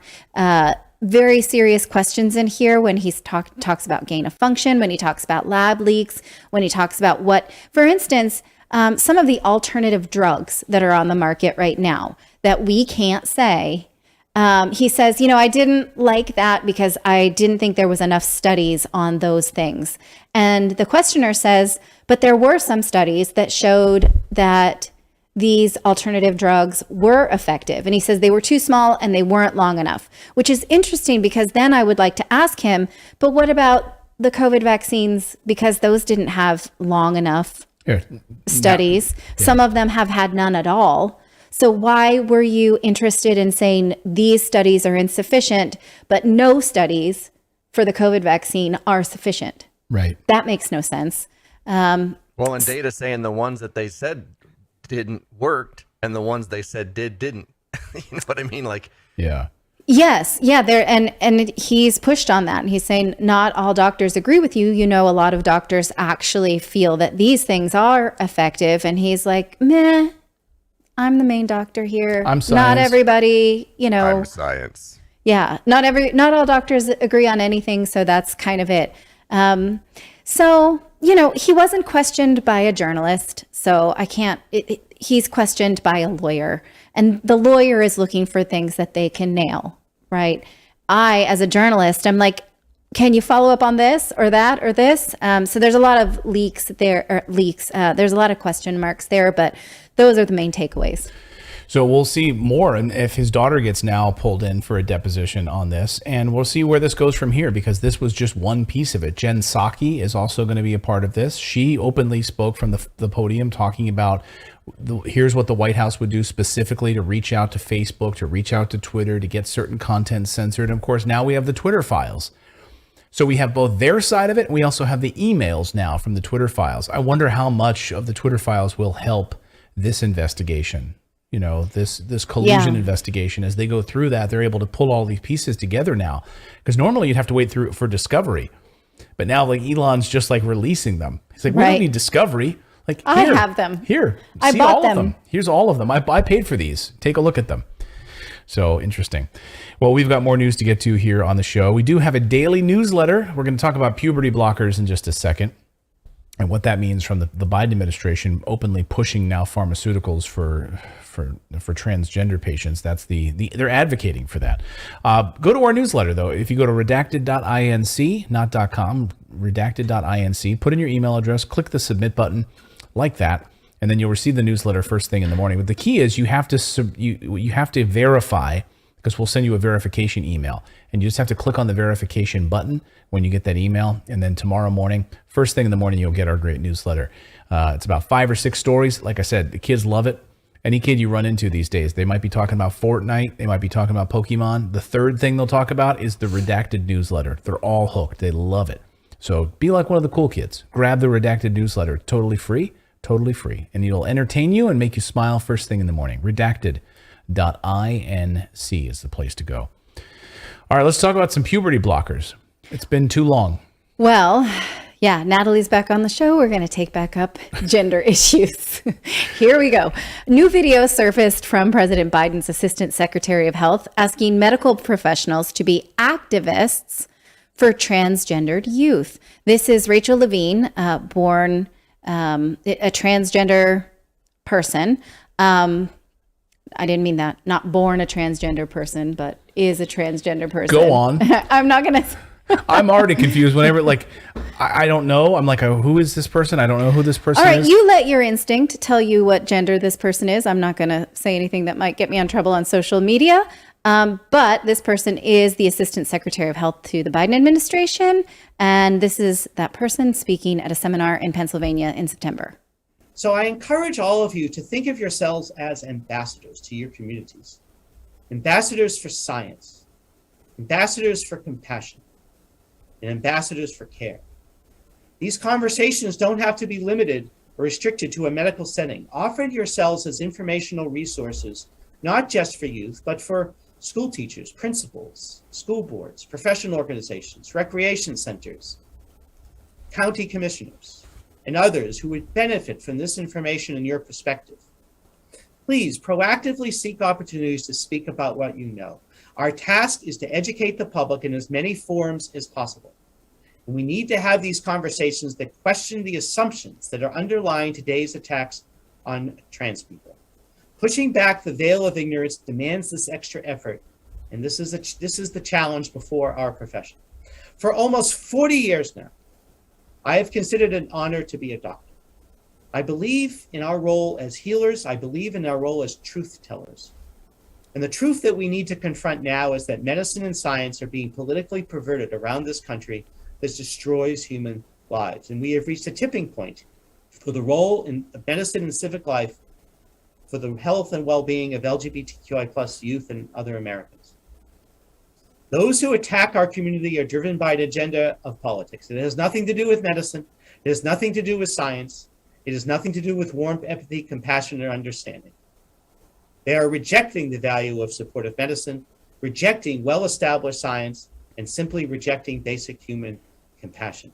very serious questions in here when he talks about gain of function, when he talks about lab leaks, when he talks about what, for instance, some of the alternative drugs that are on the market right now that we can't say. He says, I didn't like that because I didn't think there was enough studies on those things. And the questioner says, but there were some studies that showed that these alternative drugs were effective. And he says they were too small and they weren't long enough, which is interesting because then I would like to ask him, but what about the COVID vaccines? Because those didn't have long enough studies. Yeah. Some of them have had none at all. So why were you interested in saying these studies are insufficient, but no studies for the COVID vaccine are sufficient? Right. That makes no sense. And data saying the ones that they said didn't worked and the ones they said didn't. You know what I mean? Yeah. Yes. Yeah. And he's pushed on that. And he's saying not all doctors agree with you. A lot of doctors actually feel that these things are effective. And he's like, meh, I'm the main doctor here. I'm science. Not everybody, I'm science. Yeah. Not all doctors agree on anything. So that's kind of it. He wasn't questioned by a journalist, so I can't, he's questioned by a lawyer, and the lawyer is looking for things that they can nail, right? I, as a journalist, I'm like, can you follow up on this or that or this? So there's a lot of leaks there, there's a lot of question marks there, but those are the main takeaways. So we'll see more, and if his daughter gets now pulled in for a deposition on this, and we'll see where this goes from here, because this was just one piece of it. Jen Psaki is also going to be a part of this. She openly spoke from the podium talking about here's what the White House would do specifically to reach out to Facebook, to reach out to Twitter, to get certain content censored. And of course, now we have the Twitter files. So we have both their side of it, and we also have the emails now from the Twitter files. I wonder how much of the Twitter files will help this investigation. You know, this collusion investigation. As they go through that, they're able to pull all these pieces together now. Because normally you'd have to wait through for discovery. But now, like, Elon's just like releasing them. He's like, we don't need discovery. Like, I have them. Here, I see bought all them. of them. Here's all of them. I paid for these. Take a look at them. So interesting. Well, we've got more news to get to here on the show. We do have a daily newsletter. We're going to talk about puberty blockers in just a second and what that means from the Biden administration openly pushing now pharmaceuticals for transgender patients. That's they're advocating for that. Go to our newsletter, though. If you go to redacted.inc, not .com, redacted.inc, put in your email address, click the submit button like that, and then you'll receive the newsletter first thing in the morning. But the key is you have to verify, because we'll send you a verification email, and you just have to click on the verification button when you get that email, and then tomorrow morning, first thing in the morning, you'll get our great newsletter. It's about 5 or 6 stories. Like I said, the kids love it. Any kid you run into these days, they might be talking about Fortnite, they might be talking about Pokemon. The third thing they'll talk about is the Redacted newsletter. They're all hooked. They love it. So be like one of the cool kids. Grab the Redacted newsletter. Totally free. And it'll entertain you and make you smile first thing in the morning. Redacted.inc is the place to go. All right, let's talk about some puberty blockers. It's been too long. Well, yeah, Natalie's back on the show. We're going to take back up gender issues. Here we go. New video surfaced from President Biden's Assistant Secretary of Health asking medical professionals to be activists for transgendered youth. This is Rachel Levine, born a transgender person. I didn't mean that. Not born a transgender person, but is a transgender person. Go on. I'm not going to... I'm already confused whenever, like, I don't know. I'm like, who is this person? I don't know who this person is. All right, you let your instinct tell you what gender this person is. I'm not going to say anything that might get me in trouble on social media. But this person is the Assistant Secretary of Health to the Biden administration. And this is that person speaking at a seminar in Pennsylvania in September. So I encourage all of you to think of yourselves as ambassadors to your communities. Ambassadors for science, ambassadors for compassion, and ambassadors for care. These conversations don't have to be limited or restricted to a medical setting. Offer yourselves as informational resources, not just for youth, but for school teachers, principals, school boards, professional organizations, recreation centers, county commissioners, and others who would benefit from this information and your perspective. Please proactively seek opportunities to speak about what you know. Our task is to educate the public in as many forums as possible. And we need to have these conversations that question the assumptions that are underlying today's attacks on trans people. Pushing back the veil of ignorance demands this extra effort, and this is the challenge before our profession. For almost 40 years now, I have considered it an honor to be a doctor. I believe in our role as healers. I believe in our role as truth tellers. And the truth that we need to confront now is that medicine and science are being politically perverted around this country that destroys human lives. And we have reached a tipping point for the role in medicine and civic life, for the health and well-being of LGBTQI+ youth and other Americans. Those who attack our community are driven by an agenda of politics. It has nothing to do with medicine. It has nothing to do with science. It has nothing to do with warmth, empathy, compassion, or understanding. They are rejecting the value of supportive medicine, rejecting well-established science, and simply rejecting basic human compassion.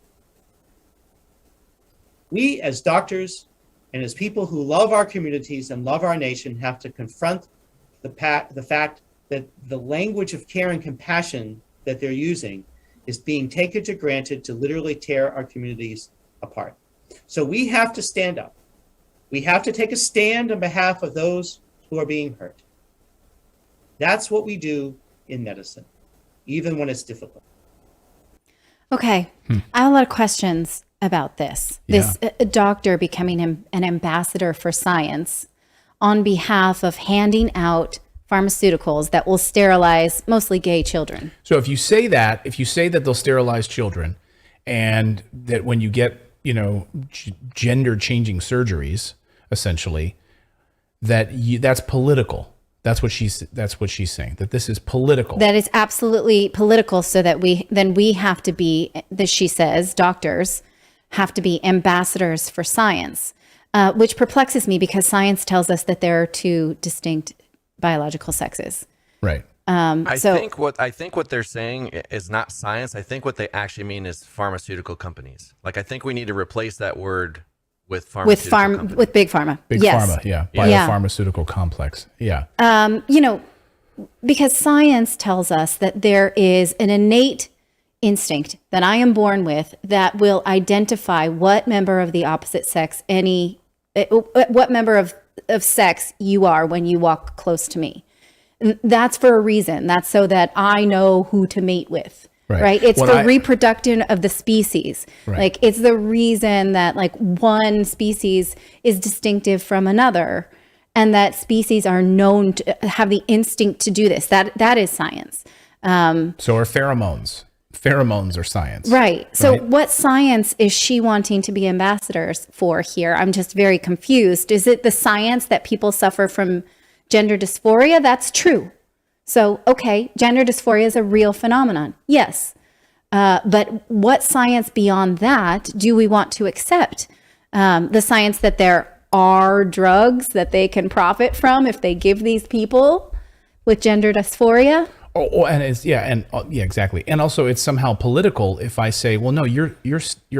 We, as doctors and as people who love our communities and love our nation, have to confront the fact that the language of care and compassion that they're using is being taken for granted to literally tear our communities apart. So we have to stand up. We have to take a stand on behalf of those who are being hurt. That's what we do in medicine, even when it's difficult. Okay. I have a lot of questions about this. This doctor becoming an ambassador for science on behalf of handing out pharmaceuticals that will sterilize mostly gay children. So if you say that they'll sterilize children, and that when you get, gender changing surgeries, essentially, that's political. That's what she's saying, that this is political. That is absolutely political, so that we have to be, that she says, doctors have to be ambassadors for science, which perplexes me because science tells us that there are two distinct biological sexes. Right. I think what they're saying is not science. I think what they actually mean is pharmaceutical companies. Like, I think we need to replace that word with pharmaceutical companies. With big pharma. Big yes. pharma, yeah. Biopharmaceutical complex. Yeah. Because science tells us that there is an innate instinct that I am born with that will identify what member of the opposite sex what member of sex you are when you walk close to me. That's for a reason. That's so that I know who to mate with. Right. It's for reproduction of the species. Right. Like, it's the reason that like one species is distinctive from another, and that species are known to have the instinct to do this. That is science. So are pheromones. Pheromones are science. Right. So what science is she wanting to be ambassadors for here? I'm just very confused. Is it the science that people suffer from gender dysphoria? That's true. So, okay, gender dysphoria is a real phenomenon. Yes. But what science beyond that do we want to accept? The science that there are drugs that they can profit from if they give these people with gender dysphoria? Exactly. And also, it's somehow political if I say, well, no, you're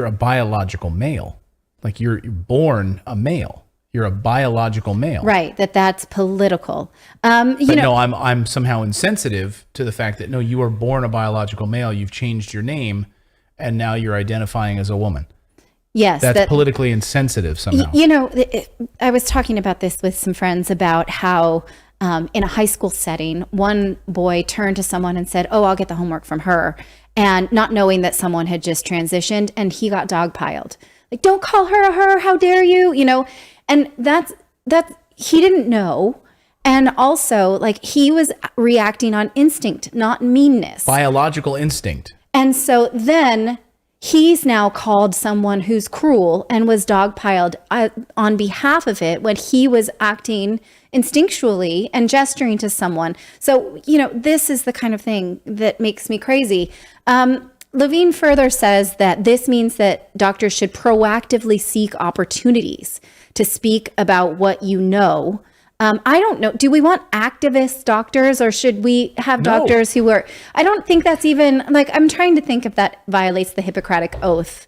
a biological male. Like, you're born a male. You're a biological male. Right, that's political. I'm somehow insensitive to the fact that, no, you were born a biological male, you've changed your name, and now you're identifying as a woman. Yes. That's politically insensitive somehow. I was talking about this with some friends about how in a high school setting, one boy turned to someone and said, oh, I'll get the homework from her, and not knowing that someone had just transitioned, and he got dogpiled. Like, don't call her a her, how dare you, And that's he didn't know. And also, like, he was reacting on instinct, not meanness. Biological instinct. And so then he's now called someone who's cruel and was dogpiled on behalf of it when he was acting instinctually and gesturing to someone. So, this is the kind of thing that makes me crazy. Levine further says that this means that doctors should proactively seek opportunities to speak about what you know. I don't know. Do we want activist doctors, or should we have doctors who are, I don't think that's even, like, I'm trying to think if that violates the Hippocratic Oath.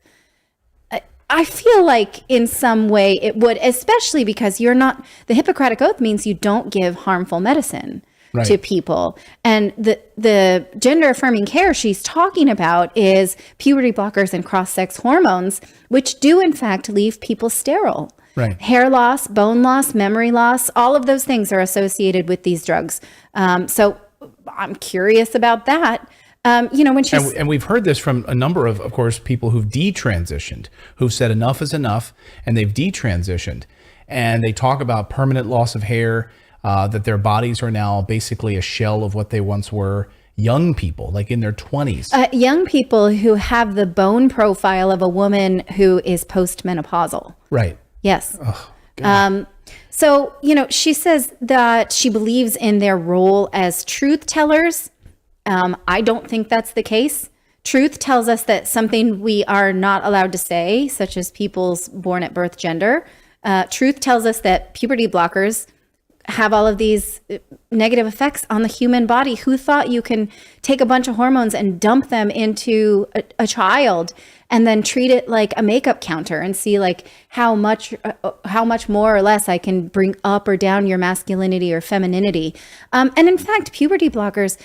I feel like in some way it would, especially because the Hippocratic Oath means you don't give harmful medicine to people. And the gender affirming care she's talking about is puberty blockers and cross-sex hormones, which do in fact leave people sterile. Right. Hair loss, bone loss, memory loss, all of those things are associated with these drugs. So I'm curious about that. When she's... And we've heard this from a number of course, people who've detransitioned, who've said enough is enough, and they've detransitioned. And they talk about permanent loss of hair, that their bodies are now basically a shell of what they once were. Young people, like in their 20s. Young people who have the bone profile of a woman who is postmenopausal. Right. Yes. Oh, so, she says that she believes in their role as truth tellers. I don't think that's the case. Truth tells us that something we are not allowed to say, such as people's born at birth gender. Truth tells us that puberty blockers have all of these negative effects on the human body. Who thought you can take a bunch of hormones and dump them into a child and then treat it like a makeup counter and see like how much more or less I can bring up or down your masculinity or femininity. And in fact, puberty blockers,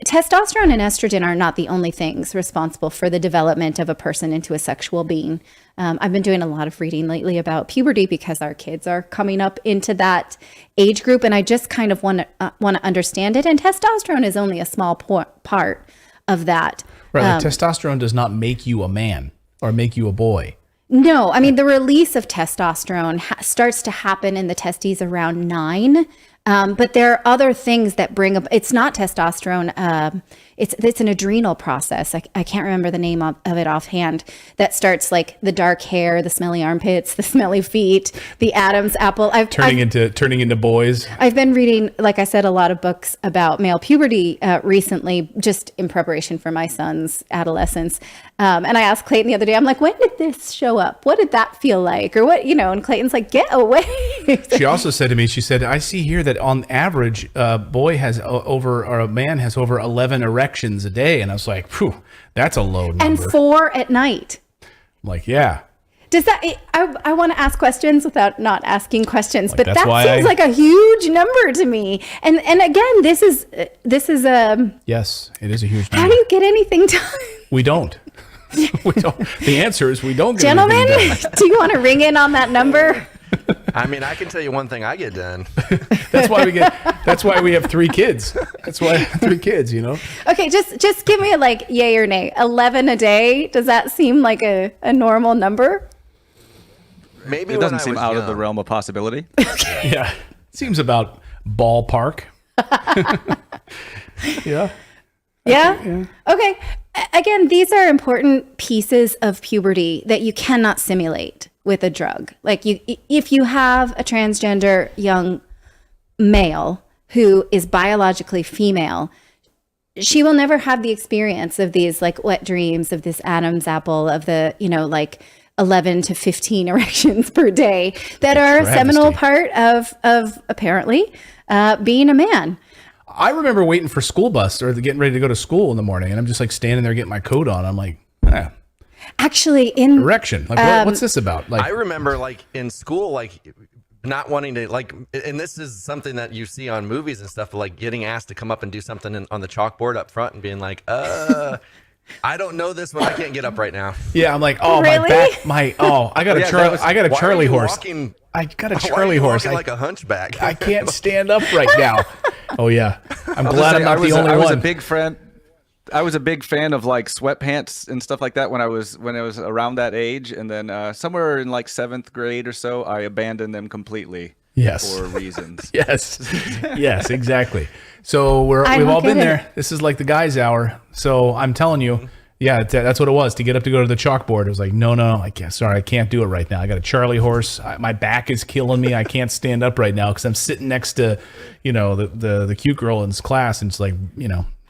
testosterone and estrogen are not the only things responsible for the development of a person into a sexual being. I've been doing a lot of reading lately about puberty because our kids are coming up into that age group, and I just kind of want to understand it. And testosterone is only a small part of that. Right, like testosterone does not make you a man or make you a boy. No, I mean, the release of testosterone starts to happen in the testes around 9. But there are other things that bring up, it's not testosterone. It's an adrenal process. I can't remember the name of it offhand, that starts like the dark hair, the smelly armpits, the smelly feet, the Adam's apple. Turning into boys. I've been reading, like I said, a lot of books about male puberty recently, just in preparation for my son's adolescence. And I asked Clayton the other day, I'm like, when did this show up? What did that feel like? Or what, and Clayton's like, get away. She also said to me, she said, I see here that on average, a man has over 11 erections a day. And I was like, phew, that's a low number. And 4 at night. I'm like, yeah. Does that, I want to ask questions without not asking questions, but that seems like a huge number to me. And again, this is yes, it is a huge number. How do you get anything done? We don't. We don't. The answer is we don't get Gentlemen, anything done. do you want to ring in on that number? I mean, I can tell you one thing I get done. That's why we have 3 kids. That's why I have 3 kids, Okay, just give me a yay or nay. 11 a day, does that seem like a normal number? Maybe it doesn't seem out of the realm of possibility. Yeah. Seems about ballpark. Yeah. Yeah? Okay. Again, these are important pieces of puberty that you cannot simulate with a drug. Like if you have a transgender young male who is biologically female, she will never have the experience of these wet dreams, of this Adam's apple, of the, 11 to 15 erections per day that are a seminal part of apparently being a man. I remember waiting for school bus or getting ready to go to school in the morning, and I'm just standing there getting my coat on. I'm like, Actually, in erection. What's this about? I remember in school, not wanting to and this is something that you see on movies and stuff, but getting asked to come up and do something on the chalkboard up front and being like, I don't know this, but I can't get up right now. Yeah, I'm like, oh, really? I got a Charlie horse. I got a Charlie horse. Like a hunchback. I can't stand up right now. Oh yeah, I'm glad I'm not the only one. I was a big fan. I was a big fan of sweatpants and stuff like that when I was around that age, and then somewhere in 7th grade or so, I abandoned them completely. Yes. For reasons. Yes, exactly. So we've all been there. This is like the guys' hour. So I'm telling you, yeah, that's what it was. To get up to go to the chalkboard, it was like, no, I can't do it right now. I got a Charlie horse. My back is killing me. I can't stand up right now because I'm sitting next to, the cute girl in class, and it's like,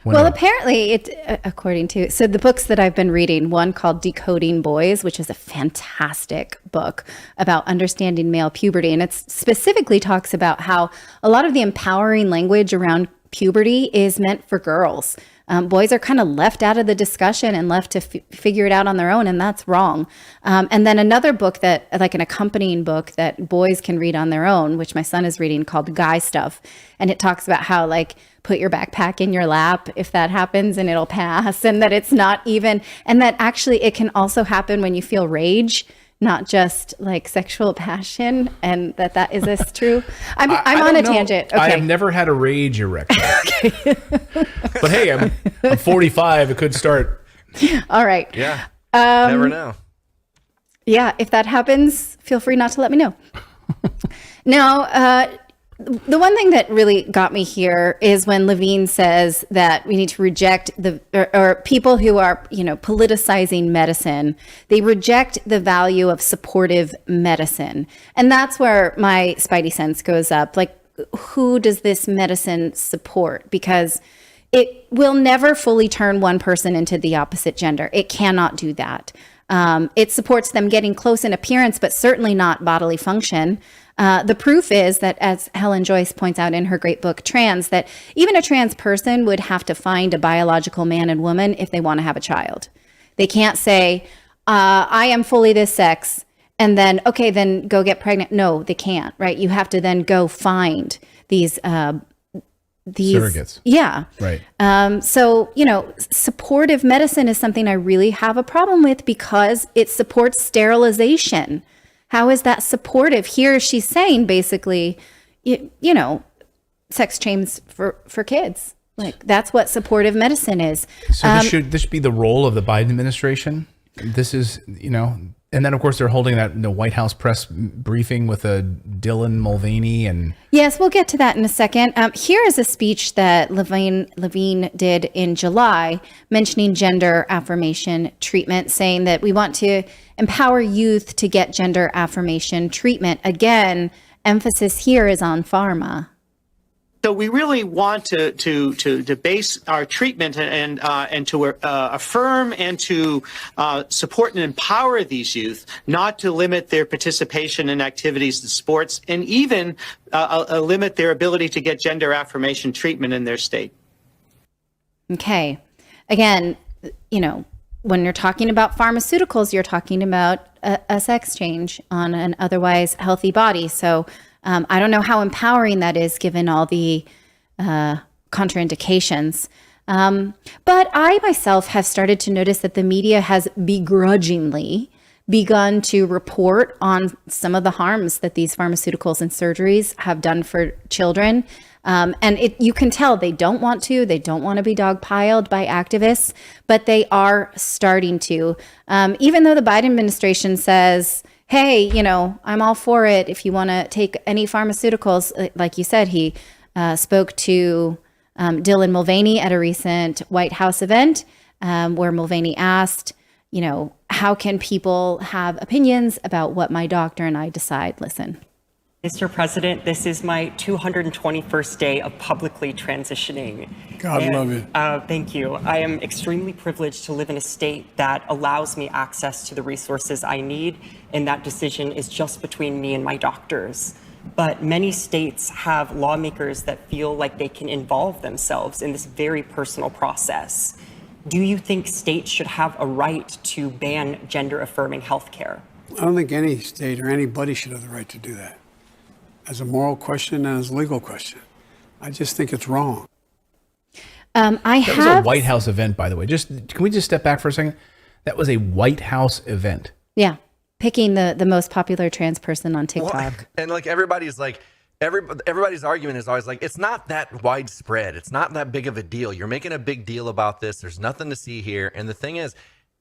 Well, apparently, according to the books that I've been reading, one called Decoding Boys, which is a fantastic book about understanding male puberty. And it specifically talks about how a lot of the empowering language around puberty is meant for girls. Boys are kind of left out of the discussion and left to figure it out on their own, and that's wrong. And then another book that, an accompanying book that boys can read on their own, which my son is reading, called Guy Stuff. And it talks about how, put your backpack in your lap if that happens and it'll pass, and that it's not even, and that actually it can also happen when you feel rage, not just sexual passion, and that is this true? I'm on a tangent. Okay. I have never had a rage erection. Okay. But hey, I'm 45. It could start. All right. Yeah. Never know. Yeah. If that happens, feel free not to let me know. Now, the one thing that really got me here is when Levine says that we need to reject or people who are, politicizing medicine, they reject the value of supportive medicine. And that's where my spidey sense goes up. Who does this medicine support? Because it will never fully turn one person into the opposite gender. It cannot do that. It supports them getting close in appearance, but certainly not bodily function. The proof is that, as Helen Joyce points out in her great book, Trans, that even a trans person would have to find a biological man and woman if they want to have a child. They can't say, I am fully this sex, and then, okay, then go get pregnant. No, they can't, right? You have to then go find these surrogates. Yeah. Right. So, supportive medicine is something I really have a problem with because it supports sterilization. How is that supportive? Here she's saying basically, sex change for kids. That's what supportive medicine is. So this should be the role of the Biden administration. This is, And then, of course, they're holding the White House press briefing with Dylan Mulvaney. And yes, we'll get to that in a second. Here is a speech that Levine did in July, mentioning gender affirmation treatment, saying that we want to empower youth to get gender affirmation treatment. Again, emphasis here is on pharma. So we really want to base our treatment and to affirm and to support and empower these youth, not to limit their participation in activities and sports, and even limit their ability to get gender affirmation treatment in their state. Okay. Again, when you're talking about pharmaceuticals, you're talking about a sex change on an otherwise healthy body. So I don't know how empowering that is given all the contraindications. But I myself have started to notice that the media has begrudgingly begun to report on some of the harms that these pharmaceuticals and surgeries have done for children. And you can tell they don't want to be dogpiled by activists, but they are starting to. Even though the Biden administration says, hey, I'm all for it. If you want to take any pharmaceuticals, like you said, he spoke to Dylan Mulvaney at a recent White House event where Mulvaney asked, how can people have opinions about what my doctor and I decide? Listen. Mr. President, this is my 221st day of publicly transitioning. God love you. Thank you. I am extremely privileged to live in a state that allows me access to the resources I need, and that decision is just between me and my doctors. But many states have lawmakers that feel like they can involve themselves in this very personal process. Do you think states should have a right to ban gender-affirming health care? I don't think any state or anybody should have the right to do that. As a moral question and as a legal question. I just think it's wrong. That was a White House event, by the way. Can we just step back for a second? That was a White House event. Yeah. Picking the most popular trans person on TikTok. Well, and everybody's argument is always like, it's not that widespread. It's not that big of a deal. You're making a big deal about this. There's nothing to see here. And the thing is,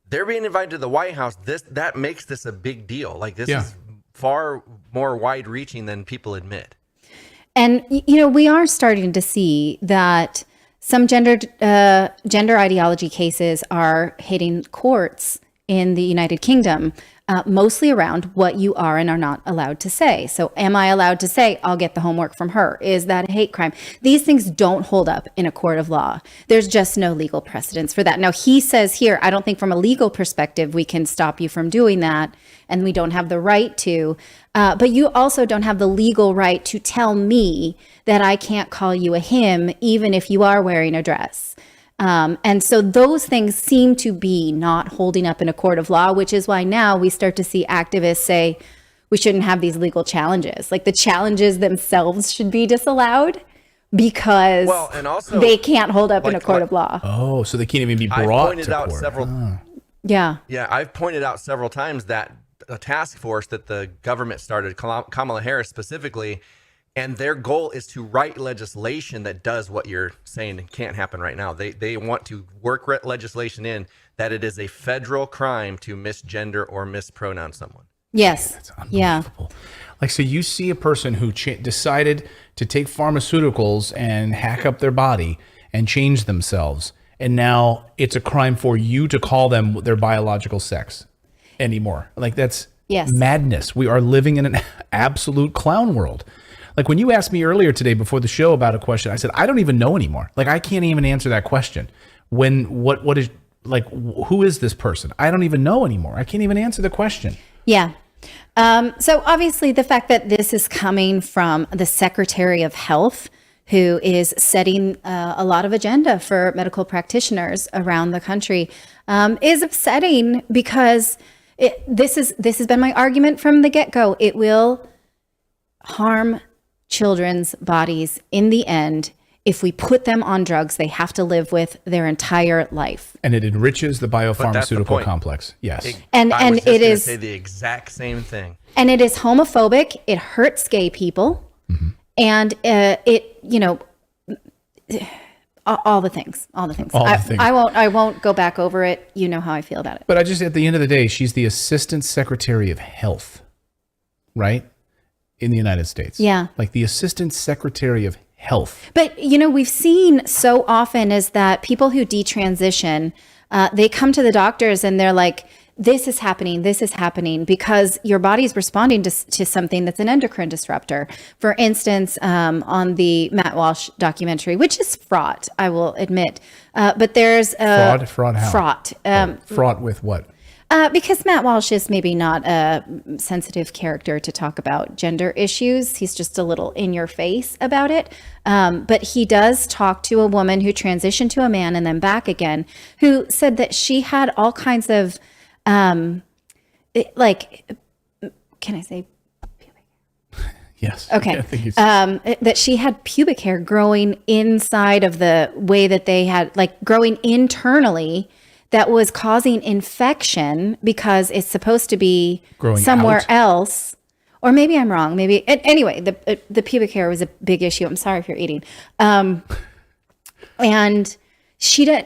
they're being invited to the White House. That makes this a big deal. This is far more wide-reaching than people admit. And, we are starting to see that some gender ideology cases are hitting courts in the United Kingdom, mostly around what you are and are not allowed to say. So am I allowed to say, I'll get the homework from her? Is that a hate crime? These things don't hold up in a court of law. There's just no legal precedence for that. Now, he says here, I don't think from a legal perspective, we can stop you from doing that. And we don't have the right to, but you also don't have the legal right to tell me that I can't call you a him, even if you are wearing a dress. And so those things seem to be not holding up in a court of law, which is why now we start to see activists say we shouldn't have these legal challenges. Like the challenges themselves should be disallowed because and also, they can't hold up in a court of law. Oh, so they can't even be brought to court. Yeah. Yeah, I've pointed out several times that a task force that the government started, Kamala Harris specifically, and their goal is to write legislation that does what you're saying can't happen right now. They want to work legislation in that it is a federal crime to misgender or mispronoun someone. Yes. That's unbelievable. Yeah. So you see a person who decided to take pharmaceuticals and hack up their body and change themselves, and now it's a crime for you to call them their biological sex anymore. That's madness. We are living in an absolute clown world. When you asked me earlier today before the show about a question, I said, I don't even know anymore. I can't even answer that question. What is, who is this person? I don't even know anymore. I can't even answer the question. Yeah. So obviously the fact that this is coming from the Secretary of Health, who is setting a lot of agenda for medical practitioners around the country, is upsetting because this has been my argument from the get-go. It will harm children's bodies in the end if we put them on drugs they have to live with their entire life. And it enriches the biopharmaceutical complex. Yes. And it is say the exact same thing. And it is homophobic. It hurts gay people. Mm-hmm. And all the things, all the things. All the things. I won't go back over it. You know how I feel about it. But I just, at the end of the day, she's the Assistant Secretary of Health, right? In the United States. Yeah. Like the Assistant Secretary of Health. But, we've seen so often is that people who detransition, they come to the doctors and they're like, this is happening because your body's responding to something that's an endocrine disruptor. For instance, on the Matt Walsh documentary, which is fraught, I will admit. But there's fraud how? Fraught. Fraught with what? Because Matt Walsh is maybe not a sensitive character to talk about gender issues. He's just a little in your face about it. But he does talk to a woman who transitioned to a man and then back again, who said that she had all kinds of, can I say? Yes. Okay. I think that she had pubic hair growing inside of the way that they had, like growing internally, that was causing infection because it's supposed to be growing somewhere out? else. Or maybe I'm wrong. Maybe anyway, the pubic hair was a big issue. I'm sorry if you're eating. And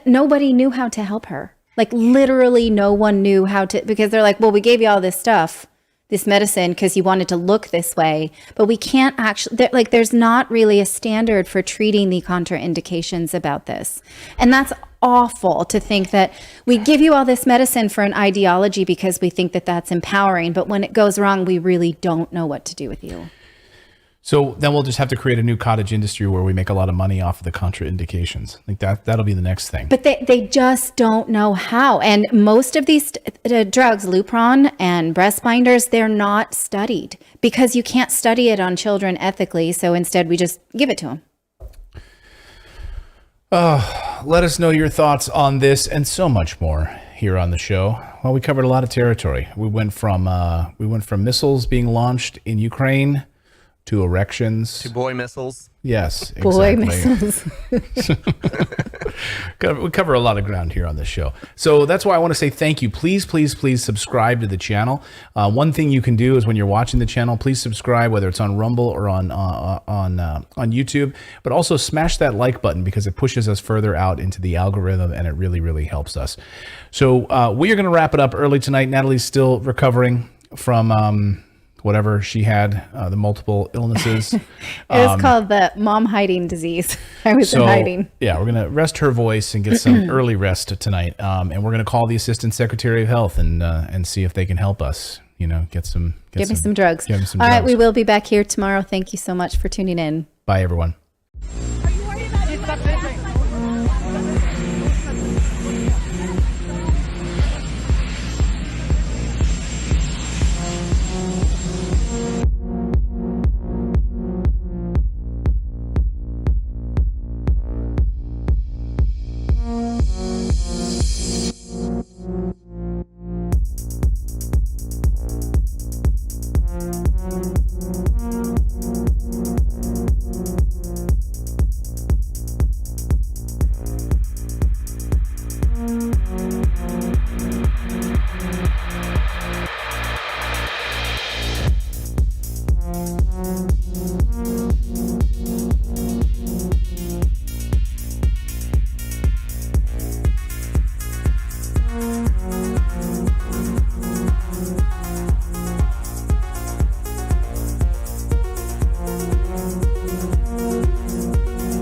nobody knew how to help her. Like literally no one knew how to, because they're like, well, we gave you all this stuff, this medicine, because you wanted to look this way, but we can't actually, there's not really a standard for treating the contraindications about this. And that's awful to think that we give you all this medicine for an ideology because we think that that's empowering, but when it goes wrong, we really don't know what to do with you. So then we'll just have to create a new cottage industry where we make a lot of money off of the contraindications. Like that'll be the next thing. But they just don't know how. And most of these drugs, Lupron and breast binders, they're not studied because you can't study it on children ethically. So instead we just give it to them. Let us know your thoughts on this and so much more here on the show. Well, we covered a lot of territory. We went from missiles being launched in Ukraine to erections. To boy missiles. Yes, exactly. Boy missiles. We cover a lot of ground here on this show. So that's why I want to say thank you. Please, please, please subscribe to the channel. One thing you can do is when you're watching the channel, please subscribe, whether it's on Rumble or on YouTube. But also smash that like button because it pushes us further out into the algorithm and it really, really helps us. So we are going to wrap it up early tonight. Natalie's still recovering from whatever she had, the multiple illnesses. It was called the mom hiding disease. I was in hiding. Yeah, we're going to rest her voice and get some early rest tonight. And we're going to call the Assistant Secretary of Health and see if they can help us, give me some drugs. All right, we will be back here tomorrow. Thank you so much for tuning in. Bye, everyone.